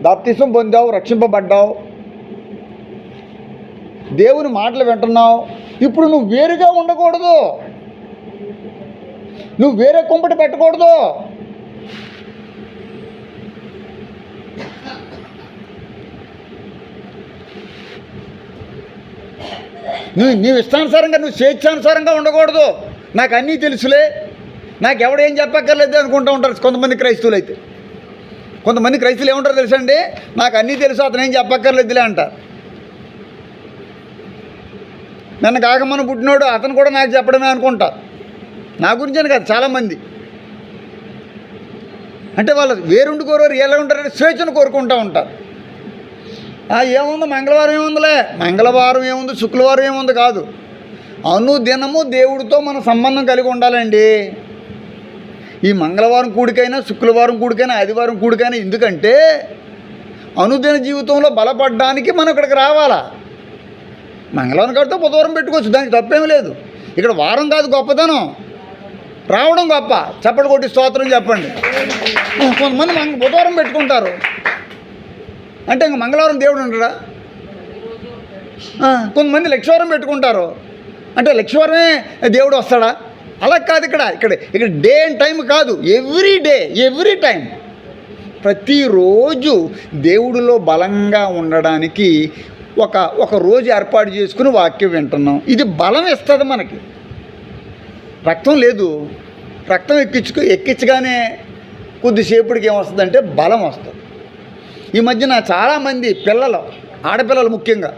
బాప్తిసం పొందావు, రక్షింపబడ్డావు, దేవుని మాటలు వింటున్నావు, ఇప్పుడు నువ్వు వేరుగా ఉండకూడదు, నువ్వు వేరే కుంపటి పెట్టకూడదు. నువ్వు ఇష్టానుసారంగా, నువ్వు స్వేచ్ఛానుసారంగా ఉండకూడదు. నాకు అన్నీ తెలుసులే, నాకు ఎవడేం చెప్పక్కర్లేదు అనుకుంటూ ఉంటారు కొంతమంది క్రైస్తవులు. అయితే కొంతమంది క్రైస్తవులు ఏమంటారు తెలుసండి? నాకు అన్నీ తెలుసు, అతను ఏం చెప్పక్కర్లేదులే అంటారు. నన్ను కాకమని పుట్టినోడు అతను కూడా నాకు చెప్పడమే అనుకుంటారు. నా గురించి అని కాదు, చాలామంది. అంటే వాళ్ళు వేరుండుకోరు, ఎలా ఉంటారంటే స్వేచ్ఛను కోరుకుంటూ ఉంటారు. ఏముంది మంగళవారం ఏముందిలే, మంగళవారం ఏముంది, శుక్రవారం ఏముంది కాదు, అనుదినము దేవుడితో మన సంబంధం కలిగి ఉండాలండి. ఈ మంగళవారం కూడికైనా, శుక్రవారం కూడికైనా, ఆదివారం కూడికైనా ఎందుకంటే అనుదిన జీవితంలో బలపడడానికి మనం ఇక్కడికి రావాలా. మంగళవారం కడితే బుధవారం పెట్టుకోవచ్చు, దానికి తప్పేమీ లేదు. ఇక్కడ వారం కాదు గొప్పతనం, రావడం గొప్ప. చప్పటి కొట్టి స్తోత్రం చెప్పండి. కొంతమంది బుధవారం పెట్టుకుంటారు అంటే ఇంక మంగళవారం దేవుడు ఉంటాడా? కొంతమంది లక్షవారం పెట్టుకుంటారు అంటే లక్షవారమే దేవుడు వస్తాడా? అలా కాదు. ఇక్కడ డే అండ్ టైం కాదు, ఎవ్రీ డే, ఎవ్రీ టైం, ప్రతిరోజు దేవుడిలో బలంగా ఉండడానికి ఒక రోజు ఏర్పాటు చేసుకుని వాక్యం వింటున్నాం. ఇది బలం ఇస్తుంది మనకి. రక్తం లేదు, రక్తం ఎక్కించగానే కొద్దిసేపటికి ఏమొస్తుందంటే బలం వస్తుంది. ఈ మధ్యన చాలామంది పిల్లలు, ఆడపిల్లలు ముఖ్యంగా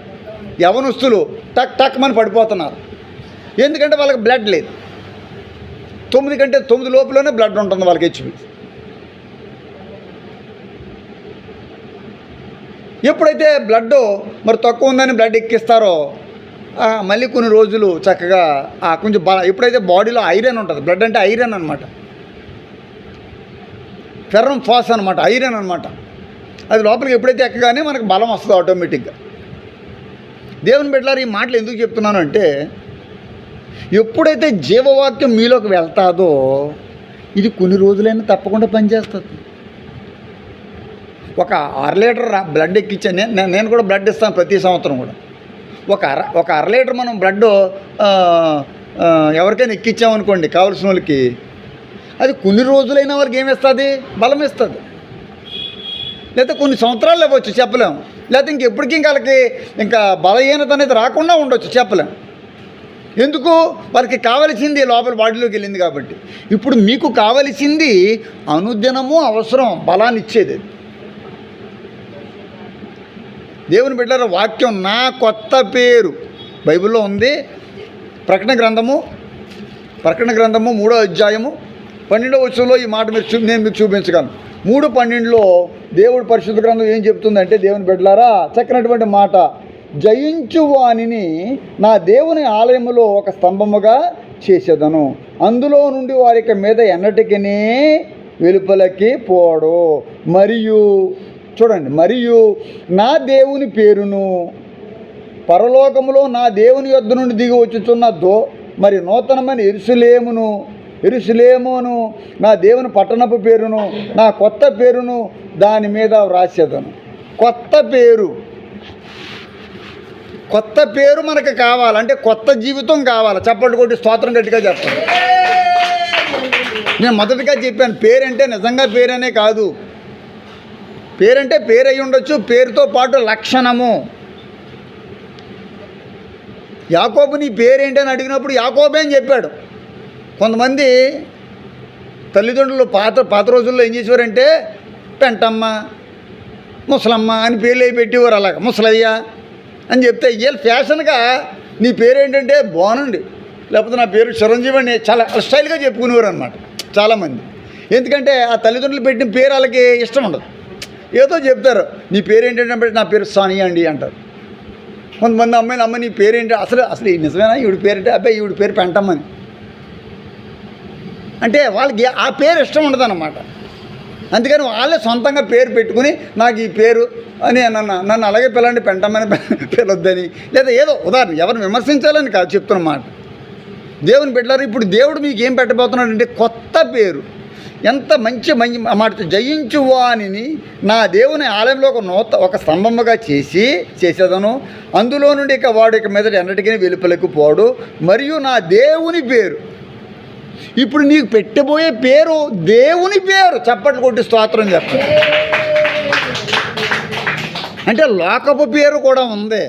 యవనస్తులు టక్ టక్ మని పడిపోతున్నారు. ఎందుకంటే వాళ్ళకి బ్లడ్ లేదు. 9 కంటే 9 లోపులోనే బ్లడ్ ఉంటుంది వాళ్ళకి, హెచ్పి. ఎప్పుడైతే బ్లడ్ మరి తక్కువ ఉందని బ్లడ్ ఎక్కిస్తారో మళ్ళీ కొన్ని రోజులు చక్కగా కొంచెం ఎప్పుడైతే బాడీలో ఐరన్ ఉంటుంది, బ్లడ్ అంటే ఐరన్ అనమాట, ఫెర్రమ్ ఫాస్ అనమాట, ఐరన్ అనమాట, అది లోపలికి ఎప్పుడైతే ఎక్కగానే మనకు బలం వస్తుంది ఆటోమేటిక్గా. దేవుని బిడ్డలారా, ఈ మాటలు ఎందుకు చెప్తున్నాను అంటే ఎప్పుడైతే జీవవాక్యం మీలోకి వెళ్తాదో ఇది కొన్ని రోజులైనా తప్పకుండా పనిచేస్తుంది. ఒక 6 లీటర్ బ్లడ్ ఎక్కించాను నేను కూడా బ్లడ్ ఇస్తాను ప్రతి సంవత్సరం కూడా. ఒక అర లీటర్ మనం బ్లడ్ ఎవరికైనా ఎక్కించామనుకోండి కావాల్సిన వాళ్ళకి, అది కొన్ని రోజులైనా వారికి ఏమిస్తుంది? బలం ఇస్తుంది. లేదా కొన్ని సంవత్సరాలు ఇవ్వచ్చు, చెప్పలేము. లేకపోతే ఇంకెప్పటికీ ఇంకా వాళ్ళకి ఇంకా బలహీనత అనేది రాకుండా ఉండొచ్చు, చెప్పలేం. ఎందుకు? వారికి కావలసింది లోపల బాడీలోకి వెళ్ళింది కాబట్టి. ఇప్పుడు మీకు కావలసింది అనుదినము అవసరం, బలాన్ని ఇచ్చేది. దేవుని బిడ్డల వాక్యం నా కొత్త పేరు బైబిల్లో ఉంది. ప్రకటన గ్రంథము 3వ అధ్యాయము 12వ వచనంలో ఈ మాట నేను మీకు చూపించగలను. 3:12లో దేవుడి పరిశుద్ధ గ్రంథం ఏం చెప్తుందంటే, దేవుని బిడ్డలారా చక్కనటువంటి మాట, జయించు వానిని నా దేవుని ఆలయములో ఒక స్తంభముగా చేసేదను, అందులో నుండి వారికి మీద ఎన్నటికినే వెలుపలకి పోడు. మరియు చూడండి, మరియు నా దేవుని పేరును పరలోకములో నా దేవుని యొద్ద నుండి దిగి వచ్చుచున్నదో మరి నూతనమైన యెరూషలేమును నా దేవుని పట్టణపు పేరును, నా కొత్త పేరును దాని మీద వ్రాసేదను. కొత్త పేరు మనకు కావాలంటే కొత్త జీవితం కావాలి. చప్పట్లు కొట్టి స్తోత్రం గట్టిగా చెప్పండి. నేను మొదటిగా చెప్పాను, పేరంటే నిజంగా పేరనే కాదు. పేరంటే పేరు అయి ఉండొచ్చు, పేరుతో పాటు లక్షణము. యాకోబు నీ పేరేంటి అని అడిగినప్పుడు యాకోబే అని చెప్పాడు. కొంతమంది తల్లిదండ్రులు పాత రోజుల్లో ఏం చేసేవారంటే పెంటమ్మ, ముసలమ్మ అని పేర్లు అవి పెట్టేవారు. అలాగ ముసలయ్య అని చెప్తే వీళ్ళు ఫ్యాషన్గా నీ పేరేంటంటే బాగుండి, లేకపోతే నా పేరు చిరంజీవి అని చాలా స్టైల్గా చెప్పుకునేవారు అనమాట చాలామంది. ఎందుకంటే ఆ తల్లిదండ్రులు పెట్టిన పేరు వాళ్ళకి ఇష్టం ఉండదు, ఏదో చెప్తారు. నీ పేరేంటంటే నా పేరు సానియా అండి అంటారు. కొంతమంది అమ్మాయిలు, అమ్మ నీ పేరేంటి, అసలు నిజమేనా ఈవిడ పేరంటే, అబ్బాయి ఈవిడ పేరు పెంటమ్మని అంటే వాళ్ళకి ఆ పేరు ఇష్టం ఉండదు అన్నమాట. అందుకని వాళ్ళే సొంతంగా పేరు పెట్టుకుని నాకు ఈ పేరు అని నన్ను అలాగే పిల్లండి పెంటమ్మని పిలొద్దని, లేదా ఏదో ఉదాహరణ ఎవరిని విమర్శించాలని కాదు చెప్తున్నమాట. దేవుని బిడ్డలారా, ఇప్పుడు దేవుడు మీకు ఏం పెట్టబోతున్నాడు అంటే కొత్త పేరు. ఎంత మంచి మాట, జయించు వానిని నా దేవుని ఆలయంలో ఒక స్తంభముగా చేసేదను, అందులో నుండి ఇక వాడు ఇక మీద ఎన్నటికీ వెలుపలకు పోడు. మరియు నా దేవుని పేరు, ఇప్పుడు నీకు పెట్టబోయే పేరు దేవుని పేరు. చప్పట్లు కొట్టి స్తోత్రం చెప్పండి. అంటే లోకపు పేరు కూడా ఉంది.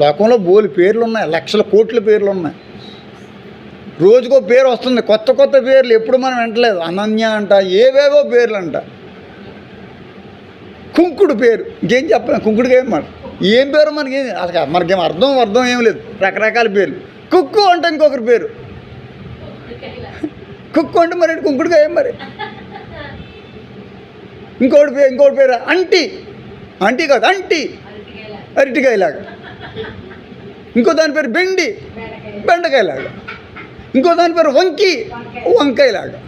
లోకంలో బోలు పేర్లు ఉన్నాయి, లక్షల కోట్ల పేర్లు ఉన్నాయి. రోజుకో పేరు వస్తుంది, కొత్త పేర్లు ఎప్పుడు మనం వింటలేదు. అనన్య అంట, ఏవేవో పేర్లు అంట. కుంకుడు పేరు, ఇంకేం చెప్పలేం. కుంకుడికి ఏం మాట, ఏం పేరు మనకేం అర్థం ఏం లేదు. రకరకాల పేర్లు. కుక్కు అంటే ఇంకొకరి పేరు, కుక్కు అంటే మరి కుంకుడుగా ఏం మరి. ఇంకోటి పేరు అంటి కాదు, అరటికాయలాగా. ఇంకో దాని పేరు బెండకాయలాగా. ఇంకో దాని పేరు వంకాయలాగా.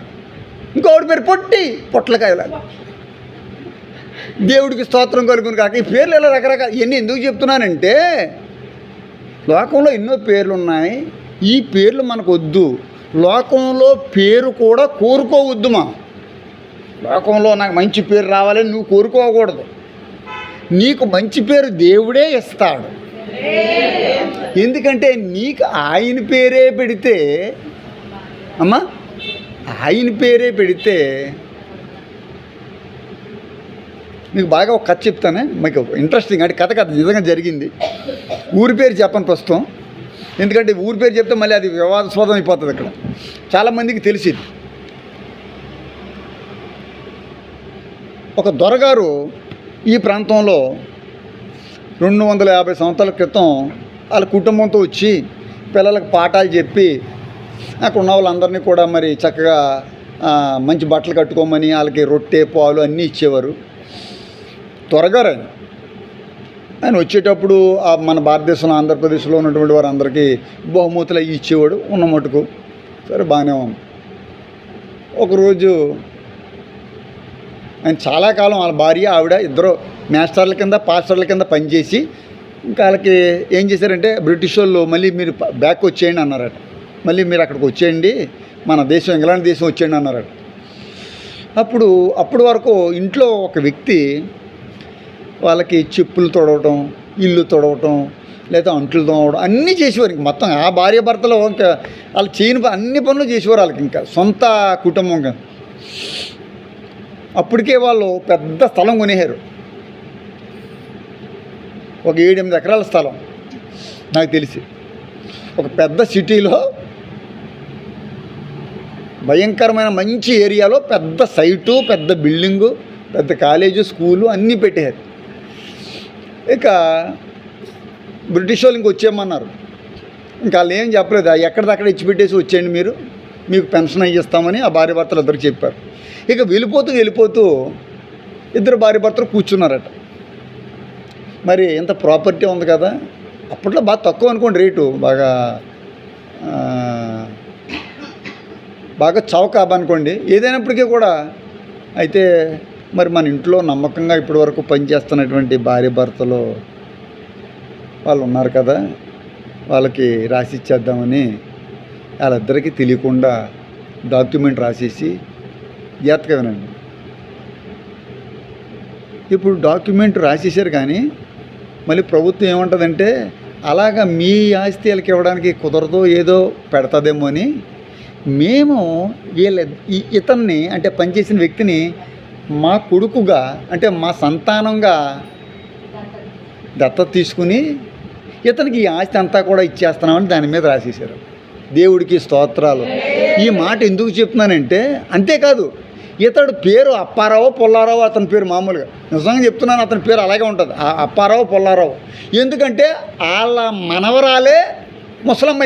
ఇంకొకటి పేరు పొట్లకాయలాగా. దేవుడికి స్తోత్రం కలుగును కాక. ఈ పేర్లు ఎలా రకరకాల. ఇవన్నీ ఎందుకు చెప్తున్నానంటే, లోకంలో ఎన్నో పేర్లు ఉన్నాయి. ఈ పేర్లు మనకు వద్దు. లోకంలో పేరు కూడా కోరుకోవద్దు. లోకంలో నాకు మంచి పేరు రావాలని నువ్వు కోరుకోకూడదు. నీకు మంచి పేరు దేవుడే ఇస్తాడు. ఎందుకంటే నీకు ఆయన పేరే పెడితే మీకు బాగా ఒక కథ చెప్తానే, మీకు ఇంట్రెస్టింగ్. అంటే కథ నిజంగా జరిగింది. ఊరి పేరు చెప్పను ప్రస్తుతం, ఎందుకంటే ఊరి పేరు చెప్తే మళ్ళీ అది వివాదాస్పదం అయిపోతుంది. అక్కడ చాలామందికి తెలిసింది. ఒక దొరగారు ఈ ప్రాంతంలో 250 సంవత్సరాల క్రితం వాళ్ళ కుటుంబంతో వచ్చి పిల్లలకు పాఠాలు చెప్పి అక్కడ ఉన్న వాళ్ళందరినీ కూడా మరి చక్కగా మంచి బట్టలు కట్టుకోమని వాళ్ళకి రొట్టె పాలు అన్నీ ఇచ్చేవారు. త్వరగారు ఆయన వచ్చేటప్పుడు మన భారతదేశంలో ఆంధ్రప్రదేశ్లో ఉన్నటువంటి వారు అందరికీ బహుమతులు అవి ఇచ్చేవాడు. ఉన్న మటుకు సరే బాగానే ఉంది. ఒకరోజు ఆయన చాలా కాలం వాళ్ళ భార్య ఆవిడ ఇద్దరు పాస్టర్ల కింద పనిచేసి ఇంకా వాళ్ళకి ఏం చేశారంటే బ్రిటిష్ వాళ్ళు మళ్ళీ మీరు బ్యాక్ వచ్చేయండి అన్నారట. మళ్ళీ మీరు అక్కడికి వచ్చేయండి, మన దేశం ఇంగ్లాండ్ దేశం వచ్చేయండి అన్నారట. అప్పుడు వరకు ఇంట్లో ఒక వ్యక్తి వాళ్ళకి చెప్పులు తొడవటం, ఇల్లు తొడవటం, లేదా అంట్లు తోమవడం అన్నీ చేసేవారు. ఇంక మొత్తం ఆ భార్య భర్తలో ఇంకా వాళ్ళు చేయని అన్ని పనులు చేసేవారు. వాళ్ళకి ఇంకా సొంత కుటుంబం కదా. అప్పటికే వాళ్ళు పెద్ద స్థలం కొనేశారు. ఒక 7-8 ఎకరాల స్థలం నాకు తెలిసి ఒక పెద్ద సిటీలో భయంకరమైన మంచి ఏరియాలో పెద్ద సైటు, పెద్ద బిల్డింగు, పెద్ద కాలేజు, స్కూలు అన్నీ పెట్టారు. ఇక బ్రిటిష్ వాళ్ళు వచ్చేయమన్నారు. ఇంకా వాళ్ళు ఏం చెప్పలేదు, ఎక్కడిదక్కడ ఇచ్చిపెట్టేసి వచ్చేయండి మీరు, మీకు పెన్షన్ అయ్యిస్తామని ఆ భార్య భర్తలు ఇద్దరు చెప్పారు. ఇక వెళ్ళిపోతూ ఇద్దరు భార్య భర్తలు కూర్చున్నారట. మరి ఇంత ప్రాపర్టీ ఉంది కదా, అప్పట్లో బాగా తక్కువ అనుకోండి రేటు, బాగా చౌక అనుకోండి ఏదైనప్పటికీ కూడా. అయితే మరి మన ఇంట్లో నమ్మకంగా ఇప్పటివరకు పనిచేస్తున్నటువంటి భార్య భర్తలు వాళ్ళు ఉన్నారు కదా, వాళ్ళకి రాసి ఇచ్చేద్దామని వాళ్ళిద్దరికీ తెలియకుండా డాక్యుమెంట్ రాసేసి జాగ్రత్తగా వినండి. ఇప్పుడు డాక్యుమెంట్ రాసేసారు కానీ మళ్ళీ ప్రభుత్వం ఏమంటుందంటే అలాగా మీ ఆస్తి వాళ్ళకి ఇవ్వడానికి కుదరదో ఏదో పెడతాదేమో అని మేము ఇతన్ని అంటే పనిచేసిన వ్యక్తిని మా కొడుకుగా అంటే మా సంతానంగా దత్తత తీసుకుని ఇతనికి ఈ ఆస్తి అంతా కూడా ఇచ్చేస్తున్నామని దాని మీద రాసేసారు. దేవుడికి స్తోత్రాలు. ఈ మాట ఎందుకు చెప్తున్నానంటే అంతేకాదు, ఇతడు పేరు అప్పారావు పుల్లారావు, అతని పేరు మామూలుగా నిజంగా చెప్తున్నాను, అతని పేరు అలాగే ఉంటుంది, అప్పారావు పుల్లారావు. ఎందుకంటే వాళ్ళ మనవరాలే ముసలమ్మ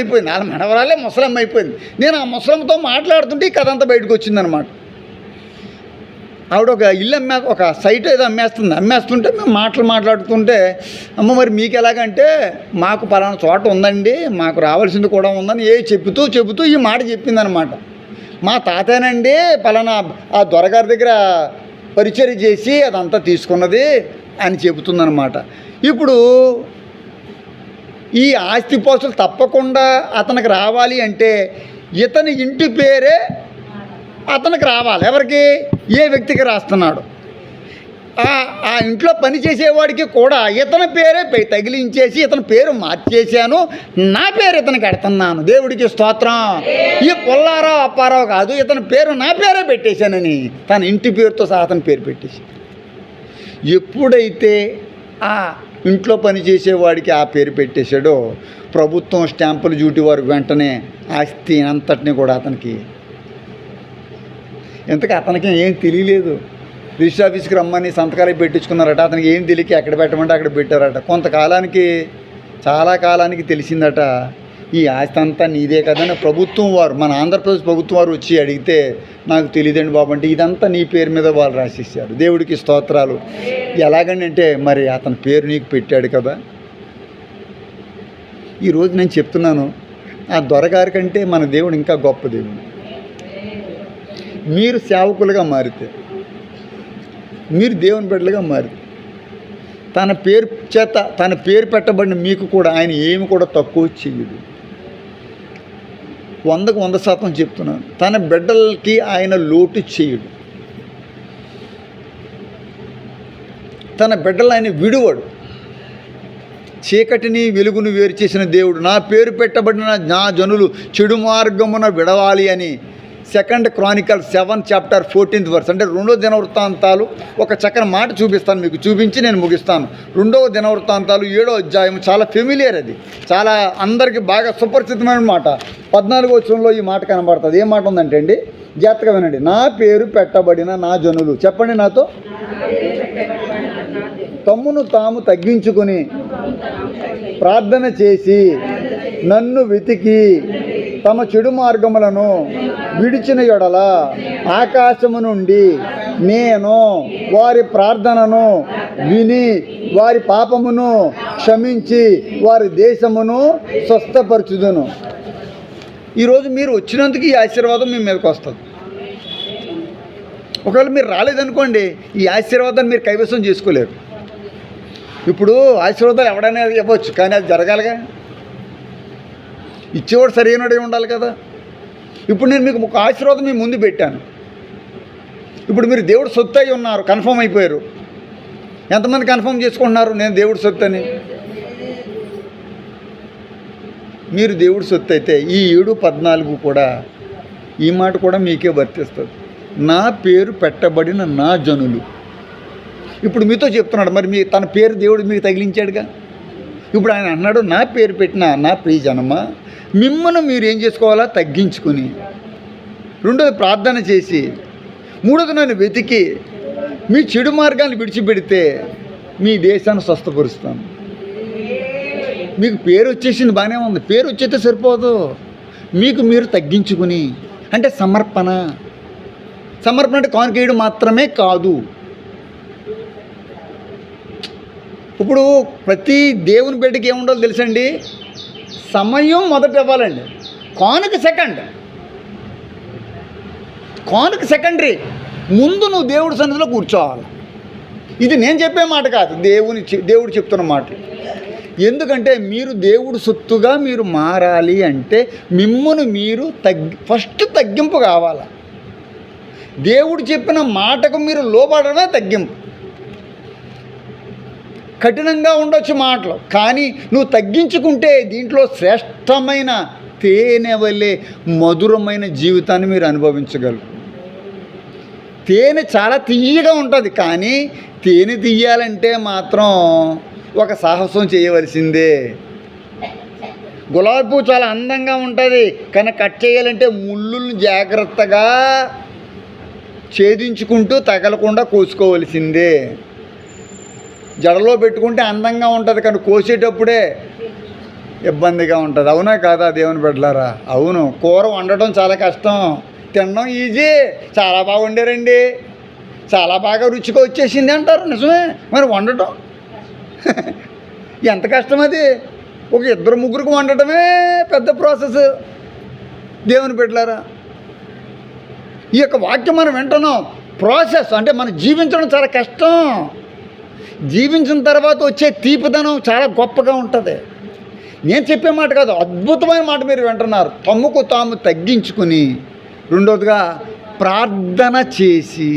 అయిపోయింది, నేను ఆ ముసలమ్మతో మాట్లాడుతుంటే ఈ కథ అంతా బయటకు వచ్చిందనమాట. ఆవిడ ఒక ఇల్లు ఒక సైట్ ఏదో అమ్మేస్తుంటే మేము మాట్లాడుతుంటే, అమ్మ మరి మీకు ఎలాగంటే మాకు పలానా చోట ఉందండి, మాకు రావాల్సింది కూడా ఉందని చెబుతూ ఈ మాట చెప్పిందనమాట. మా తాతేనండి పలానా ఆ దొరగారి దగ్గర పరిచర్య చేసి అదంతా తీసుకున్నది అని చెబుతుందనమాట. ఇప్పుడు ఈ ఆస్తిపాస్తులు తప్పకుండా అతనికి రావాలి అంటే ఇతని ఇంటి పేరే అతనికి రావాలి. ఎవరికి? ఏ వ్యక్తికి రాస్తున్నాడు ఆ ఇంట్లో పని చేసేవాడికి కూడా ఇతని పేరే తగిలించేసి ఇతని పేరు మార్చేశాను, నా పేరు ఇతనికి ఎడుతున్నాను. దేవుడికి స్తోత్రం. ఈ పుల్లారావు అప్పారావు కాదు, ఇతని పేరు నా పేరే పెట్టేశానని తన ఇంటి పేరుతో సహా అతని పేరు పెట్టేసి, ఎప్పుడైతే ఆ ఇంట్లో పని చేసేవాడికి ఆ పేరు పెట్టేశాడో ప్రభుత్వం స్టాంపులు డ్యూటీ వారు వెంటనే ఆస్తి అంతటిని కూడా అతనికి, ఇంతకీ అతనికి ఏం తెలియలేదు, రిజిస్టర్ ఆఫీస్కి రమ్మని సంతకాలు పెట్టించుకున్నారట. అతనికి ఏం తెలియక ఎక్కడ పెట్టమంటే అక్కడ పెట్టారట. కొంతకాలానికి చాలా కాలానికి తెలిసిందట ఈ ఆస్తి అంతా నీదే కదని ప్రభుత్వం వారు, మన ఆంధ్రప్రదేశ్ ప్రభుత్వం వారు వచ్చి అడిగితే నాకు తెలియదండి బాబు అంటే ఇదంతా నీ పేరు మీద వాళ్ళు రాసేసారు. దేవుడికి స్తోత్రాలు. ఎలాగండి అంటే మరి అతని పేరు నీకు పెట్టాడు కదా. ఈరోజు నేను చెప్తున్నాను, ఆ దొరగారి కంటే మన దేవుడు ఇంకా గొప్ప దేవుడు. మీరు సేవకులుగా మారితే, మీరు దేవుని బిడ్డలుగా మారితే తన పేరు చేత తన పేరు పెట్టబడిన మీకు కూడా ఆయన ఏమి కూడా తక్కువ చెయ్యడు. 100కు 100% చెప్తున్నాను, తన బిడ్డలకి ఆయన లోటు చేయడు, తన బిడ్డలు ఆయన విడువడు. చీకటిని వెలుగును వేరు చేసిన దేవుడు, నా పేరు పెట్టబడిన నా జనులు చెడు మార్గమున విడవాలి అని 2 Chronicles 7:14 అంటే 2వ దినవృత్తాంతాలు ఒక చక్కని మాట చూపిస్తాను, మీకు చూపించి నేను ముగిస్తాను. 2వ దినవృత్తాంతాలు 7వ అధ్యాయం చాలా ఫెమిలియర్, అది చాలా అందరికీ బాగా సుపరిచితమైన మాట. 14వ వచనంలో ఈ మాట కనబడుతుంది. ఏం మాట ఉందంటే అండి, జాగ్రత్తగా వినండి. నా పేరు పెట్టబడిన నా జనులు, చెప్పండి నాతో, తమ్మును తాము తగ్గించుకొని ప్రార్థన చేసి నన్ను వెతికి తమ చెడు మార్గములను విడిచిన యెడల ఆకాశము నుండి నేను వారి ప్రార్థనను విని వారి పాపమును క్షమించి వారి దేశమును స్వస్థపరచుదును. ఈరోజు మీరు వచ్చినందుకు ఈ ఆశీర్వాదం మీ మీదకి వస్తుంది. ఒకవేళ మీరు రాలేదనుకోండి, ఈ ఆశీర్వాదాన్ని మీరు కైవసం చేసుకోలేరు. ఇప్పుడు ఆశీర్వాదాలు ఎవడైనా ఇవ్వచ్చు, కానీ అది జరగాలిగా, ఇచ్చేవాడు సరైనడే ఉండాలి కదా. ఇప్పుడు నేను మీకు ఒక ఆశీర్వాదం మీ ముందు పెట్టాను. ఇప్పుడు మీరు దేవుడు సొత్తు అయి ఉన్నారు, కన్ఫర్మ్ అయిపోయారు. ఎంతమంది కన్ఫర్మ్ చేసుకుంటున్నారు నేను దేవుడు సొత్తు అని? మీరు దేవుడు సొత్తు అయితే ఈ 7:14 కూడా ఈ మాట కూడా మీకే వర్తిస్తుంది. నా పేరు పెట్టబడిన నా జనులు. ఇప్పుడు మీతో చెప్తున్నాడు, మరి తన పేరు దేవుడు మీకు తగిలించాడుగా. ఇప్పుడు ఆయన అన్నాడు, నా పేరు పెట్టిన నా ప్రియ జనమా, మిమ్మల్ని మీరు ఏం చేసుకోవాలా? తగ్గించుకుని, రెండోది ప్రార్థన చేసి, మూడోది నన్ను వెతికి మీ చెడు మార్గాన్ని విడిచిపెడితే మీ దేశాన్ని స్వస్థపరుస్తాను. మీకు పేరు వచ్చేసింది, బాగానే ఉంది. పేరు వచ్చేస్తే సరిపోదు, మీకు మీరు తగ్గించుకుని, అంటే సమర్పణ. సమర్పణ అంటే కానుకేయడం మాత్రమే కాదు. ఇప్పుడు ప్రతి దేవుని బిడ్డకి ఏముండాలో తెలుసండి? సమయం మొదట ఇవ్వాలండి, కానుక సెకండ్. కానుక సెకండరీ. ముందు నువ్వు దేవుడి సన్నిధిలో కూర్చోవాలి. ఇది నేను చెప్పే మాట కాదు, దేవుడు చెప్తున్న మాట. ఎందుకంటే మీరు దేవుడు సొత్తుగా మీరు మారాలి అంటే మిమ్మును మీరు ఫస్ట్ తగ్గింపు కావాలి. దేవుడు చెప్పిన మాటకు మీరు లోబడమే తగ్గింపు. కఠినంగా ఉండొచ్చు మాటలు, కానీ నువ్వు తగ్గించుకుంటే దీంట్లో శ్రేష్టమైన తేనె వలె మధురమైన జీవితాన్ని మీరు అనుభవించగలరు. తేనె చాలా తియ్యగా ఉంటుంది, కానీ తేనె తీయాలంటే మాత్రం ఒక సాహసం చేయవలసిందే. గులాబీ పువ్వు చాలా అందంగా ఉంటుంది, కానీ కట్ చేయాలంటే ముళ్ళులను జాగ్రత్తగా ఛేదించుకుంటూ తగలకుండా కోసుకోవలసిందే. జడలో పెట్టుకుంటే అందంగా ఉంటుంది, కానీ కోసేటప్పుడే ఇబ్బందిగా ఉంటుంది. అవునా కాదా దేవుని బిడ్డలారా? అవును. కూర వండటం చాలా కష్టం, తినడం ఈజీ. చాలా బాగా వండారండి, చాలా బాగా రుచిగా వచ్చేసింది అంటారు, నిజమే. మరి వండటం ఎంత కష్టం అది. ఒక ఇద్దరు ముగ్గురికి వండటమే పెద్ద ప్రాసెస్. దేవుని బిడ్డలారా, ఈ యొక్క వాక్యం మనం వింటున్నాం. ప్రాసెస్ అంటే మనం జీవించడం చాలా కష్టం. జీవించిన తర్వాత వచ్చే తీపిదనం చాలా గొప్పగా ఉంటుంది. నేను చెప్పే మాట కాదు, అద్భుతమైన మాట మీరు వింటున్నారు. తమకు తాము తగ్గించుకుని, రెండోదిగా ప్రార్థన చేసి,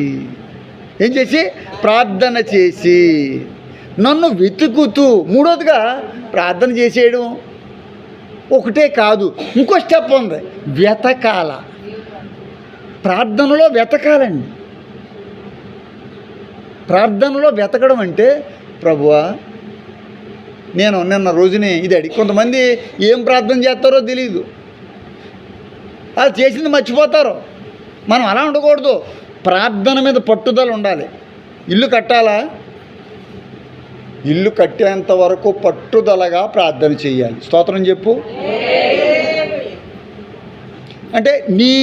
ఏం చేసి? ప్రార్థన చేసి నన్ను వెతుకుతూ, మూడోదిగా ప్రార్థన చేసేయడం ఒకటే కాదు, ఇంకో స్టెప్ ఉంది, వెతకాల. ప్రార్థనలో వెతకాలండి. ప్రార్థనలో వెతకడం అంటే, ప్రభువా నేను నిన్న రోజుని ఇది అడిగి, కొంతమంది ఏం ప్రార్థన చేస్తారో తెలియదు, అది చేసింది మర్చిపోతారు. మనం అలా ఉండకూడదు, ప్రార్థన మీద పట్టుదల ఉండాలి. ఇల్లు కట్టాలా? ఇల్లు కట్టేంత వరకు పట్టుదలగా ప్రార్థన చేయాలి. స్తోత్రం చెప్పు. అంటే నీ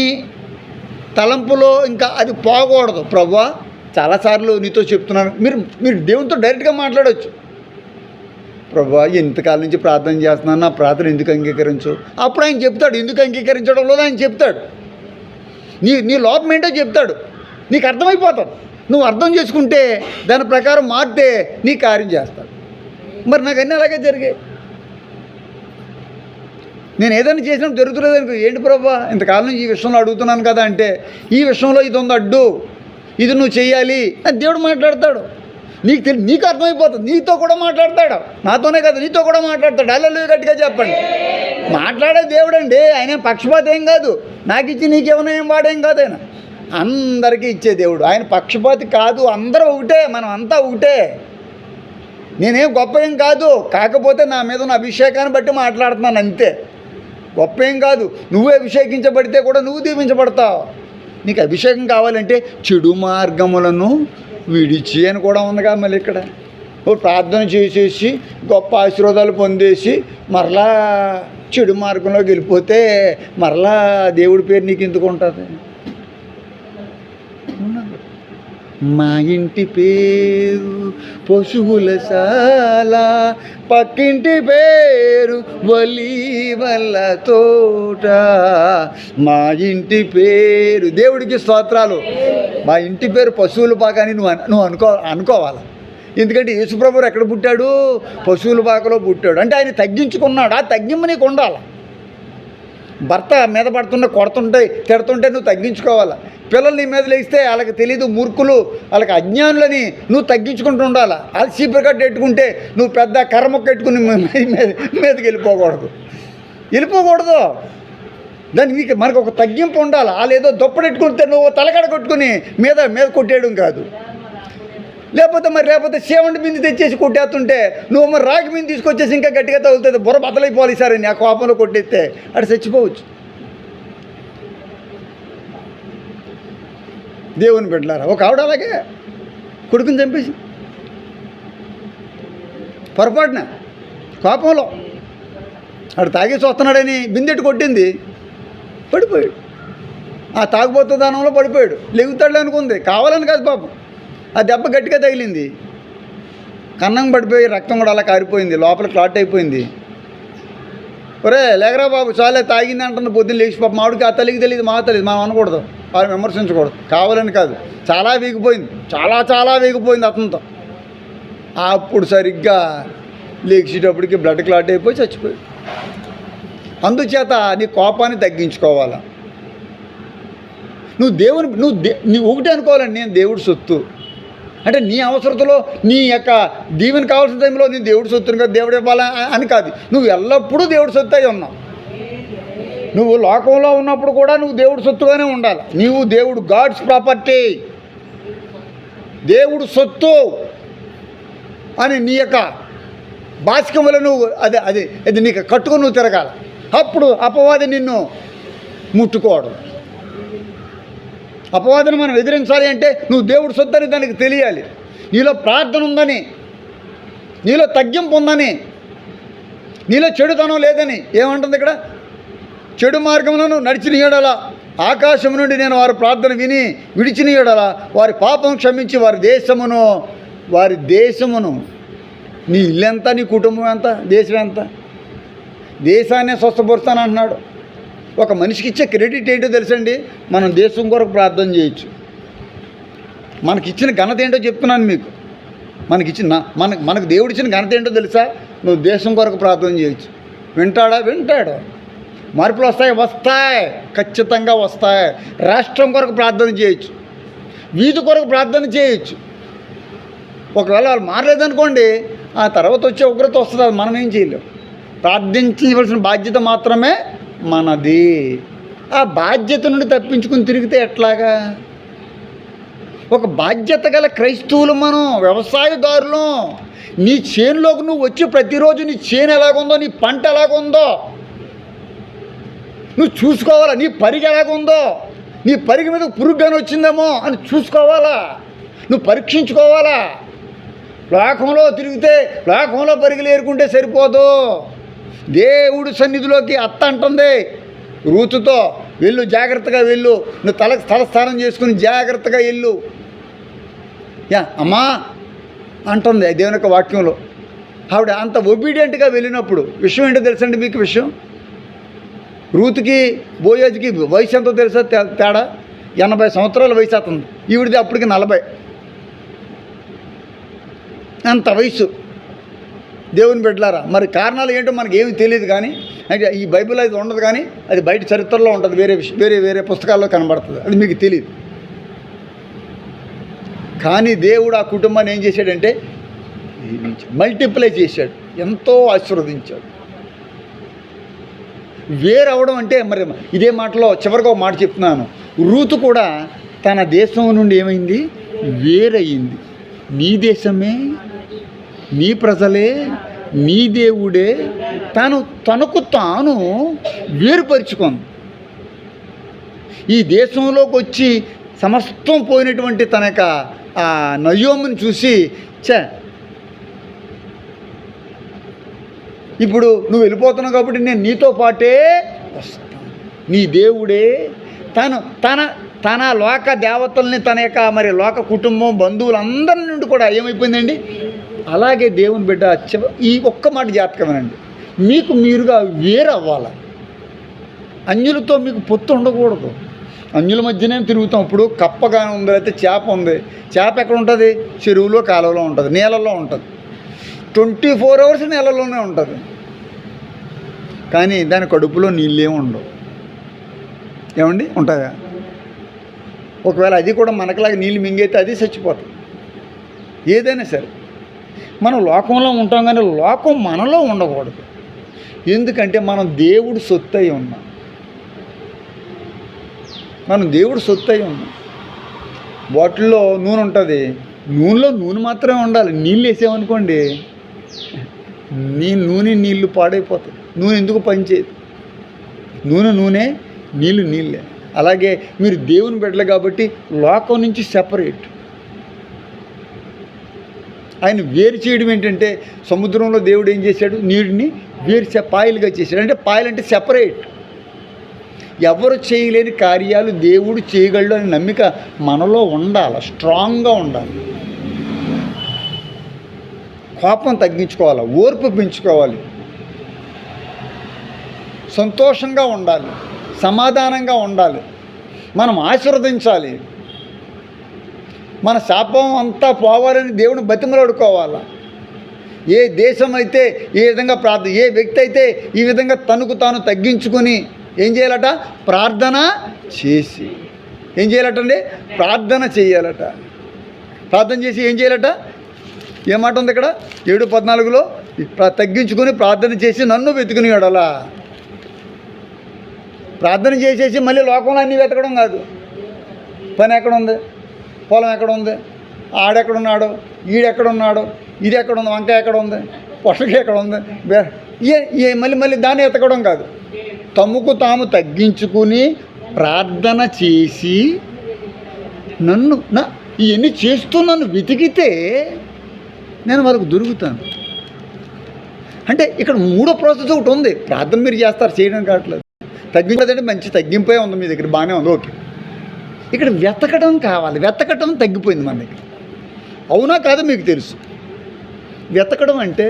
తలంపులో ఇంకా అది పోకూడదు. ప్రభువా చాలాసార్లు నీతో చెప్తున్నాను, మీరు దేవునితో డైరెక్ట్గా మాట్లాడవచ్చు. ప్రభువా ఎంతకాలం నుంచి ప్రార్థన చేస్తున్నాను, నా ప్రార్థన ఎందుకు అంగీకరించు? అప్పుడు ఆయన చెప్తాడు, ఎందుకు అంగీకరించడం లేదో ఆయన చెప్తాడు. నీ లోపం ఏంటో చెప్తాడు, నీకు అర్థమైపోతాడు. నువ్వు అర్థం చేసుకుంటే దాని ప్రకారం మారితే నీ కార్యం చేస్తాడు. మరి నాకు అన్నీ అలాగే జరిగాయి. నేను ఏదైనా చేసినప్పుడు జరుగుతులేదు అనుకో, ఏంటి ప్రభువా ఇంతకాలం ఈ విషయంలో అడుగుతున్నాను కదా అంటే, ఈ విషయంలో ఇది ఉంది అడ్డు, ఇది నువ్వు చెయ్యాలి అని దేవుడు మాట్లాడతాడు. నీకు అర్థమైపోతుంది, నీతో కూడా మాట్లాడతాడు. నాతోనే కదా, నీతో కూడా మాట్లాడతాడు. హల్లెలూయా గట్టిగా చెప్పండి. మాట్లాడే దేవుడు అండి, ఆయన పక్షపాతం ఏం కాదు. నాకు ఇచ్చి నీకేమైనా ఏం వాడేం కాదు. ఆయన అందరికీ ఇచ్చే దేవుడు, ఆయన పక్షపాతి కాదు. అందరూ ఒకటే, మనం అంతా ఒకటే. నేనేం గొప్ప ఏం కాదు, కాకపోతే నా మీద ఉన్న అభిషేకాన్ని బట్టి మాట్లాడుతున్నాను అంతే. గొప్ప ఏం కాదు. నువ్వు అభిషేకించబడితే కూడా నువ్వు దీవించబడతావు. నీకు అభిషేకం కావాలంటే చెడు మార్గములను విడిచి అని కూడా ఉందిగా. మళ్ళీ ఇక్కడ ప్రార్థన చేసేసి గొప్ప ఆశీర్వాదాలు పొందేసి మరలా చెడు మార్గంలోకి వెళ్ళిపోతే మరలా దేవుడి పేరు నీకు ఎందుకు ఉంటుంది? మా ఇంటి పేరు పశువులశాల, పక్కింటి పేరు ఒలీవల తోట. మా ఇంటి పేరు, దేవుడికి స్తోత్రాలు. మా ఇంటి పేరు పశువుల పాక అని నువ్వు అనుకోవాలి. ఎందుకంటే యేసుప్రభువు ఎక్కడ పుట్టాడు? పశువుల పాకలో పుట్టాడు. అంటే ఆయన తగ్గించుకున్నాడు. ఆ తగ్గింపు నీకు ఉండాలి. భర్త మీద పడుతుంటే, కొడుతుంటే, తిడుతుంటే నువ్వు తగ్గించుకోవాలి. పిల్లలు నీ మీద లేస్తే వాళ్ళకి తెలీదు, మూర్ఖులు, వాళ్ళకి అజ్ఞానులని నువ్వు తగ్గించుకుంటూ ఉండాలి. వాళ్ళు చీపురు కట్టు పెట్టుకుంటే నువ్వు పెద్ద కర్ర మొక్క పెట్టుకుని మీదకి వెళ్ళిపోకూడదు. దానికి మనకు ఒక తగ్గింపు ఉండాలి. వాళ్ళు ఏదో దుప్పటి పెట్టుకుంటే నువ్వు తలకడ కొట్టుకుని మీద కొట్టేయడం కాదు. లేకపోతే సేవంటి బింది తెచ్చేసి కొట్టేస్తుంటే నువ్వు మరి రాగి బింది తీసుకొచ్చేసి ఇంకా గట్టిగా తగులుతుంది, బుర్ర బద్దలైపోవాలి సార్ అని ఆ కోపంలో కొట్టేస్తే అటు చచ్చిపోవచ్చు. దేవుని బిడ్డలారా, ఒక ఆవిడ అలాగే కొడుకుని చంపేసి పొరపాటున కోపంలో ఆడు తాగేసి వస్తున్నాడని బిందెట్టు కొట్టింది, పడిపోయాడు. ఆ తాగుబోతు దానంలో పడిపోయాడు. లెగుతాడులే అనుకుంది, కావాలని కాదు పాపం. ఆ దెబ్బ గట్టిగా తగిలింది, కన్నం పడిపోయి రక్తం కూడా అలా కారిపోయింది, లోపల క్లాట్ అయిపోయింది. ఒరే లేకరా బాబు, చాలే తాగింది అంటుంది పొద్దున్న లేచి. పాపం మామిడికి ఆ తల్లికి తెలియదు, మా తెలియదు, మనం అనకూడదు, వాళ్ళు విమర్శించకూడదు. కావాలని కాదు, చాలా వీగిపోయింది, చాలా వీగిపోయింది అతనితో. అప్పుడు సరిగ్గా లేచేటప్పటికి బ్లడ్ క్లాట్ అయిపోయి చచ్చిపోయాడు. అందుచేత నీ కోపాన్ని తగ్గించుకోవాలా. నువ్వు ఒకటే అనుకోవాలండి, నేను దేవుడి సొత్తు అంటే నీ అవసరతలో నీ యొక్క దీవెన కావాల్సిన టైంలో నీ దేవుడి సొత్తుని కదా దేవుడు ఇవ్వాలా అని కాదు. నువ్వు ఎల్లప్పుడూ దేవుడి సొత్తు అయి ఉన్నావు. నువ్వు లోకంలో ఉన్నప్పుడు కూడా నువ్వు దేవుడి సొత్తుగానే ఉండాలి. నీవు దేవుడు గాడ్స్ ప్రాపర్టీ, దేవుడు సొత్తు అని నీ యొక్క బాసికములో నువ్వు అది నీకు కట్టుకొని నువ్వు తిరగాలి. అప్పుడు అపవాది నిన్ను ముట్టుకోవడం. అపవాదిని మనం ఎదిరించాలి అంటే నువ్వు దేవుడు సొత్తని దానికి తెలియాలి. నీలో ప్రార్థన ఉందని, నీలో తగ్గింపు ఉందని, నీలో చెడుతనం లేదని. ఏమంటుంది ఇక్కడ? చెడు మార్గములను నడిచిన యెడల ఆకాశం నుండి నేను వారి ప్రార్థన విని విడిచిన యెడల వారి పాపం క్షమించి వారి దేశమును నీ ఇల్లు ఎంత, నీ కుటుంబం ఎంత, దేశం ఎంత, దేశాన్నే స్వస్థపరుస్తానంటున్నాడు. ఒక మనిషికి ఇచ్చే క్రెడిట్ ఏంటో తెలుసండి, మనం దేశం కొరకు ప్రార్థన చేయొచ్చు. మనకిచ్చిన ఘనత ఏంటో చెప్తున్నాను మీకు. మనకు దేవుడిచ్చిన ఘనత ఏంటో తెలుసా? నువ్వు దేశం కొరకు ప్రార్థన చేయొచ్చు. వింటాడు. మార్పులు వస్తాయి, ఖచ్చితంగా వస్తాయి. రాష్ట్రం కొరకు ప్రార్థన చేయొచ్చు, వీధి కొరకు ప్రార్థన చేయొచ్చు. ఒకవేళ వాళ్ళు మారలేదనుకోండి, ఆ తర్వాత వచ్చే ఉగ్రత వస్తుంది, అది మనం ఏం చేయలేం. ప్రార్థించవలసిన బాధ్యత మాత్రమే మనది. ఆ బాధ్యత నుండి తప్పించుకుని తిరిగితే ఎట్లాగా? ఒక బాధ్యత గల క్రైస్తవులు మనం, వ్యవసాయదారులు. నీ చేనులోకి నువ్వు వచ్చి ప్రతిరోజు నీ చేను ఎలాగుందో, నీ పంట ఎలాగుందో నువ్వు చూసుకోవాలా. నీ పరిగె ఎలాగుందో, నీ పరిగె మీద పురుగుగాని వచ్చిందేమో అని చూసుకోవాలా, నువ్వు పరీక్షించుకోవాలా. లోకంలో తిరిగితే లోకంలో పరిగెలు ఏరుకుంటే సరిపోదు. దేవుడి సన్నిధిలోకి అత్త అంటుంది రూతుతో, వెళ్ళు, జాగ్రత్తగా వెళ్ళు, నువ్వు తలస్నానం చేసుకుని జాగ్రత్తగా వెళ్ళు. అమ్మా అంటుంది దేవుని యొక్క వాక్యంలో. ఆవిడ అంత ఒబీడియంట్గా వెళ్ళినప్పుడు విషయం ఏంటో తెలుసండి మీకు? విషయం, రూతుకి బోయాజుకి వయసు ఎంతో తెలుసా? తేడా 80 సంవత్సరాల వయసు అవుతుంది. ఈవిడిది అప్పటికి 40. అంత వయసు. దేవుని బిడ్డలారా, మరి కారణాలు ఏంటో మనకి ఏమీ తెలియదు. కానీ అంటే ఈ బైబిల్ అది ఉండదు, కానీ అది బయట చరిత్రలో ఉంటుంది, వేరే పుస్తకాల్లో కనబడుతుంది, అది మీకు తెలియదు. కానీ దేవుడు ఆ కుటుంబాన్ని ఏం చేశాడంటే మల్టిప్లై చేశాడు, ఎంతో ఆశీర్వదించాడు. వేరవడం అంటే మరి ఇదే మాటలో చివరిగా ఒక మాట చెప్తున్నాను. రూతు కూడా తన దేశం నుండి ఏమైంది? వేరయ్యింది. నీ దేశమే, నీ ప్రజలే, నీ దేవుడే తనకు తాను వేరుపరుచుకుంది. ఈ దేశంలోకి వచ్చి సమస్తం పోయినటువంటి తన యొక్క ఆ నయోముని చూసి, ఇప్పుడు నువ్వు వెళ్ళిపోతున్నావు కాబట్టి నేను నీతో పాటే వస్తాను. నీ దేవుడే తన లోక దేవతల్ని, తన యొక్క మరి లోక కుటుంబం, బంధువులందరి నుండి కూడా ఏమైపోయిందండి? అలాగే దేవుని బిడ్డ ఈ ఒక్క మాట జాతకమేనండి, మీకు మీరుగా వేరవ్వాలి. అన్యులతో మీకు పొత్తు ఉండకూడదు. అన్యుల మధ్యనే తిరుగుతాం. ఇప్పుడు కప్పగానే ఉంది, అయితే చేప ఉంది. చేప ఎక్కడ ఉంటుంది? చెరువులో, కాలువలో ఉంటుంది, నీళ్ళల్లో ఉంటుంది. 24 అవర్స్ నీళ్ళలోనే ఉంటుంది. కానీ దాని కడుపులో నీళ్ళేమి ఉండవు. ఏమండి? ఉంటాయా? ఒకవేళ అది కూడా మనకులాగా నీళ్ళు మింగైతే అది చచ్చిపోతుంది. ఏదైనా సరే మనం లోకంలో ఉంటాం, కానీ లోకం మనలో ఉండకూడదు. ఎందుకంటే మనం దేవుడు సొత్తు అయి ఉన్నాం. బాటిల్లో నూనె ఉంటుంది, నూనెలో నూనె మాత్రమే ఉండాలి. నీళ్ళు వేసామనుకోండి, నీళ్ళు పాడైపోతాయి. నూనె ఎందుకు పనిచేయదు? నూనె, నీళ్ళు నీళ్ళే. అలాగే మీరు దేవుని బిడ్డలు కాబట్టి లోకం నుంచి సెపరేట్. ఆయన వేరు చేయడం ఏంటంటే, సముద్రంలో దేవుడు ఏం చేశాడు? నీటిని పాయలుగా చేశాడు. అంటే పాయలు అంటే సెపరేట్. ఎవరు చేయలేని కార్యాలు దేవుడు చేయగలడు అనే నమ్మిక మనలో ఉండాలి, స్ట్రాంగ్గా ఉండాలి. కోపం తగ్గించుకోవాలి, ఓర్పు పెంచుకోవాలి, సంతోషంగా ఉండాలి, సమాధానంగా ఉండాలి. మనం ఆశీర్వదించాలి. మన శాపం అంతా పోవాలని దేవుని బతిమలాడుకోవాలి. ఏ దేశం అయితే ఏ విధంగా ఏ వ్యక్తి అయితే ఈ విధంగా తనకు తాను తగ్గించుకొని ఏం చేయాలట? ప్రార్థన చేసి ఏం చేయాలటండి? ప్రార్థన చేయాలట. ప్రార్థన చేసి ఏం చేయాలట? ఏమాట ఉంది ఇక్కడ 7:14లో? తగ్గించుకొని ప్రార్థన చేసి నన్ను వెతుకునేవాడు. అలా ప్రార్థన చేసేసి మళ్ళీ లోకంలో అన్నీ వెతకడం కాదు. పని ఎక్కడ ఉంది? పొలం ఎక్కడ ఉంది? ఆడెక్కడున్నాడు? ఈడెక్కడున్నాడు? ఇది ఎక్కడ ఉంది? వంకాయ ఎక్కడ ఉంది? పొట్టకి ఎక్కడ ఉంది? మళ్ళీ దాన్ని ఎతకడం కాదు. తమకు తాము తగ్గించుకుని ప్రార్థన చేసి ఇవన్నీ చేస్తూ నన్ను వెతికితే నేను వాళ్ళకు దొరుకుతాను. అంటే ఇక్కడ మూడో ప్రాసెస్ ఒకటి ఉంది. ప్రార్థన మీరు చేస్తారు, చేయడం కావట్లేదు. తగ్గించదంటే మంచి తగ్గింపే ఉంది మీ దగ్గర, బాగానే ఉంది, ఓకే. ఇక్కడ వెతకడం కావాలి. వెతకడం తగ్గిపోయింది మన దగ్గర. అవునా కాదో మీకు తెలుసు. వెతకడం అంటే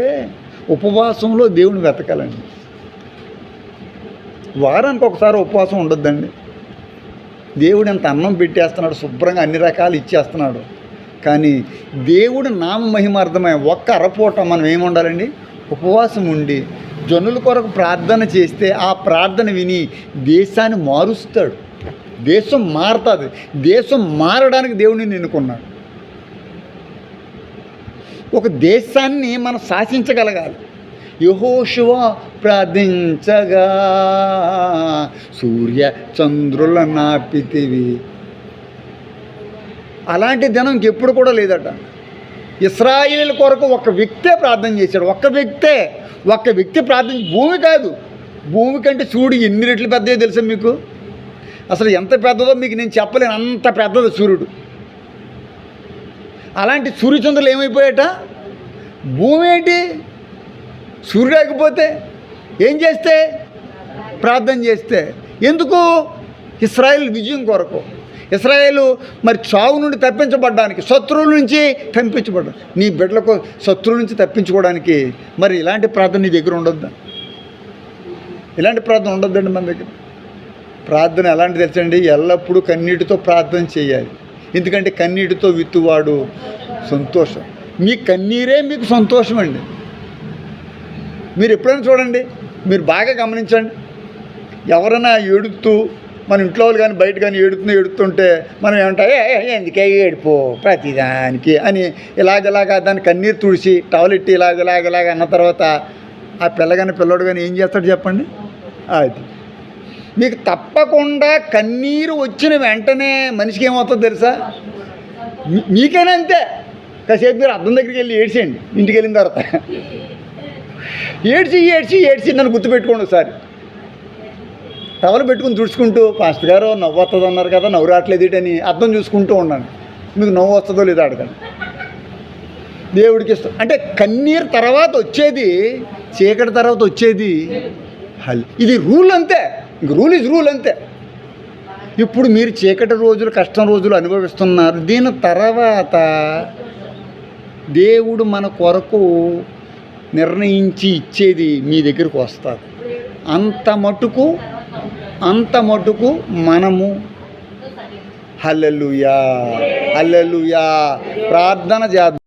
ఉపవాసంలో దేవుని వెతకాలండి. వారానికి ఒకసారి ఉపవాసం ఉండొద్దండి. దేవుడు ఎంత అన్నం పెట్టేస్తున్నాడు, శుభ్రంగా అన్ని రకాలు ఇచ్చేస్తున్నాడు. కానీ దేవుడు నామ మహిమార్థమై ఒక్క అరపూట మనం ఏముండాలండి? ఉపవాసం ఉండి జనుల కొరకు ప్రార్థన చేస్తే ఆ ప్రార్థన విని దేశాన్ని మారుస్తాడు. దేశం మారుతుంది. దేశం మారడానికి దేవుడిని ఎన్నుకున్నాడు. ఒక దేశాన్ని మనం శాసించగలగాలి. యెహోషువ ప్రార్థించగా సూర్య చంద్రుల నాపితివి. అలాంటి దినం ఇంకెప్పుడు కూడా లేదట. ఇశ్రాయేలు కొరకు ఒక వ్యక్తే ప్రార్థన చేశాడు. ఒక్క వ్యక్తి ప్రార్థించి, భూమి కాదు, భూమి కంటే సూర్యుడు ఎన్ని రెట్లు పెద్దదో తెలుసా మీకు? అసలు ఎంత పెద్దదో మీకు నేను చెప్పలేను, అంత పెద్దది సూర్యుడు. అలాంటి సూర్యచంద్రులు ఏమైపోయాట? భూమి ఏంటి? సూర్యుడు ఆగిపోతే ఏం చేస్తే? ప్రార్థన చేస్తే. ఎందుకు? ఇశ్రాయేలు విజయం కొరకు. ఇశ్రాయేలు మరి చావు నుండి తప్పించబడ్డానికి, శత్రువుల నుంచి తప్పించబడ్డా. నీ బిడ్డలకు శత్రువుల నుంచి తప్పించుకోవడానికి మరి ఇలాంటి ప్రార్థన నీ దగ్గర ఉండొద్దా? ఇలాంటి ప్రార్థన ఉండొద్దండి మన దగ్గర. ప్రార్థన ఎలాంటి తెలుసండి? ఎల్లప్పుడూ కన్నీటితో ప్రార్థన చేయాలి. ఎందుకంటే కన్నీటితో విత్తువాడు సంతోషం. మీ కన్నీరే మీకు సంతోషం అండి. మీరు ఎప్పుడైనా చూడండి, మీరు బాగా గమనించండి. ఎవరైనా ఏడుస్తూ మన ఇంట్లో వాళ్ళు కానీ బయట కానీ ఏడుతుంటే మనం ఏమంటా, ఎందుకే ఏడుపో ప్రతిదానికి అని ఇలాగ దాన్ని కన్నీరు తుడిచి టవలెట్టి ఇలాగ అన్న తర్వాత ఆ పిల్లడు కానీ ఏం చేస్తాడు చెప్పండి? అది మీకు తప్పకుండా కన్నీరు వచ్చిన వెంటనే మనిషికి ఏమవుతుందో తెలుసా? మీకైనా అంతే. కాసేపు మీరు అద్దం దగ్గరికి వెళ్ళి ఏడ్చేయండి. ఇంటికి వెళ్ళిన తర్వాత ఏడ్చి నన్ను గుర్తుపెట్టుకోండి ఒకసారి. టవలు పెట్టుకుని తుడుచుకుంటూ, పాస్టర్ గారు నవ్వు వస్తుంది అన్నారు కదా, నవ్వు రావట్లేదు అని అర్థం చూసుకుంటూ ఉన్నాను. మీకు నవ్వు వస్తుందో లేదో అడగండి. దేవుడికి ఇష్టం. అంటే కన్నీరు తర్వాత వచ్చేది, చీకటి తర్వాత వచ్చేది ఇది రూల్ అంతే. ఇంక రూల్ ఇస్ రూల్ అంతే. ఇప్పుడు మీరు చీకటి రోజులు, కష్టం రోజులు అనుభవిస్తున్నారు. దీని తర్వాత దేవుడు మన కొరకు నిర్ణయించి ఇచ్చేది మీ దగ్గరకు వస్తుంది. అంత మటుకు మనము హల్లెలూయా ప్రార్థన చేద్దాం.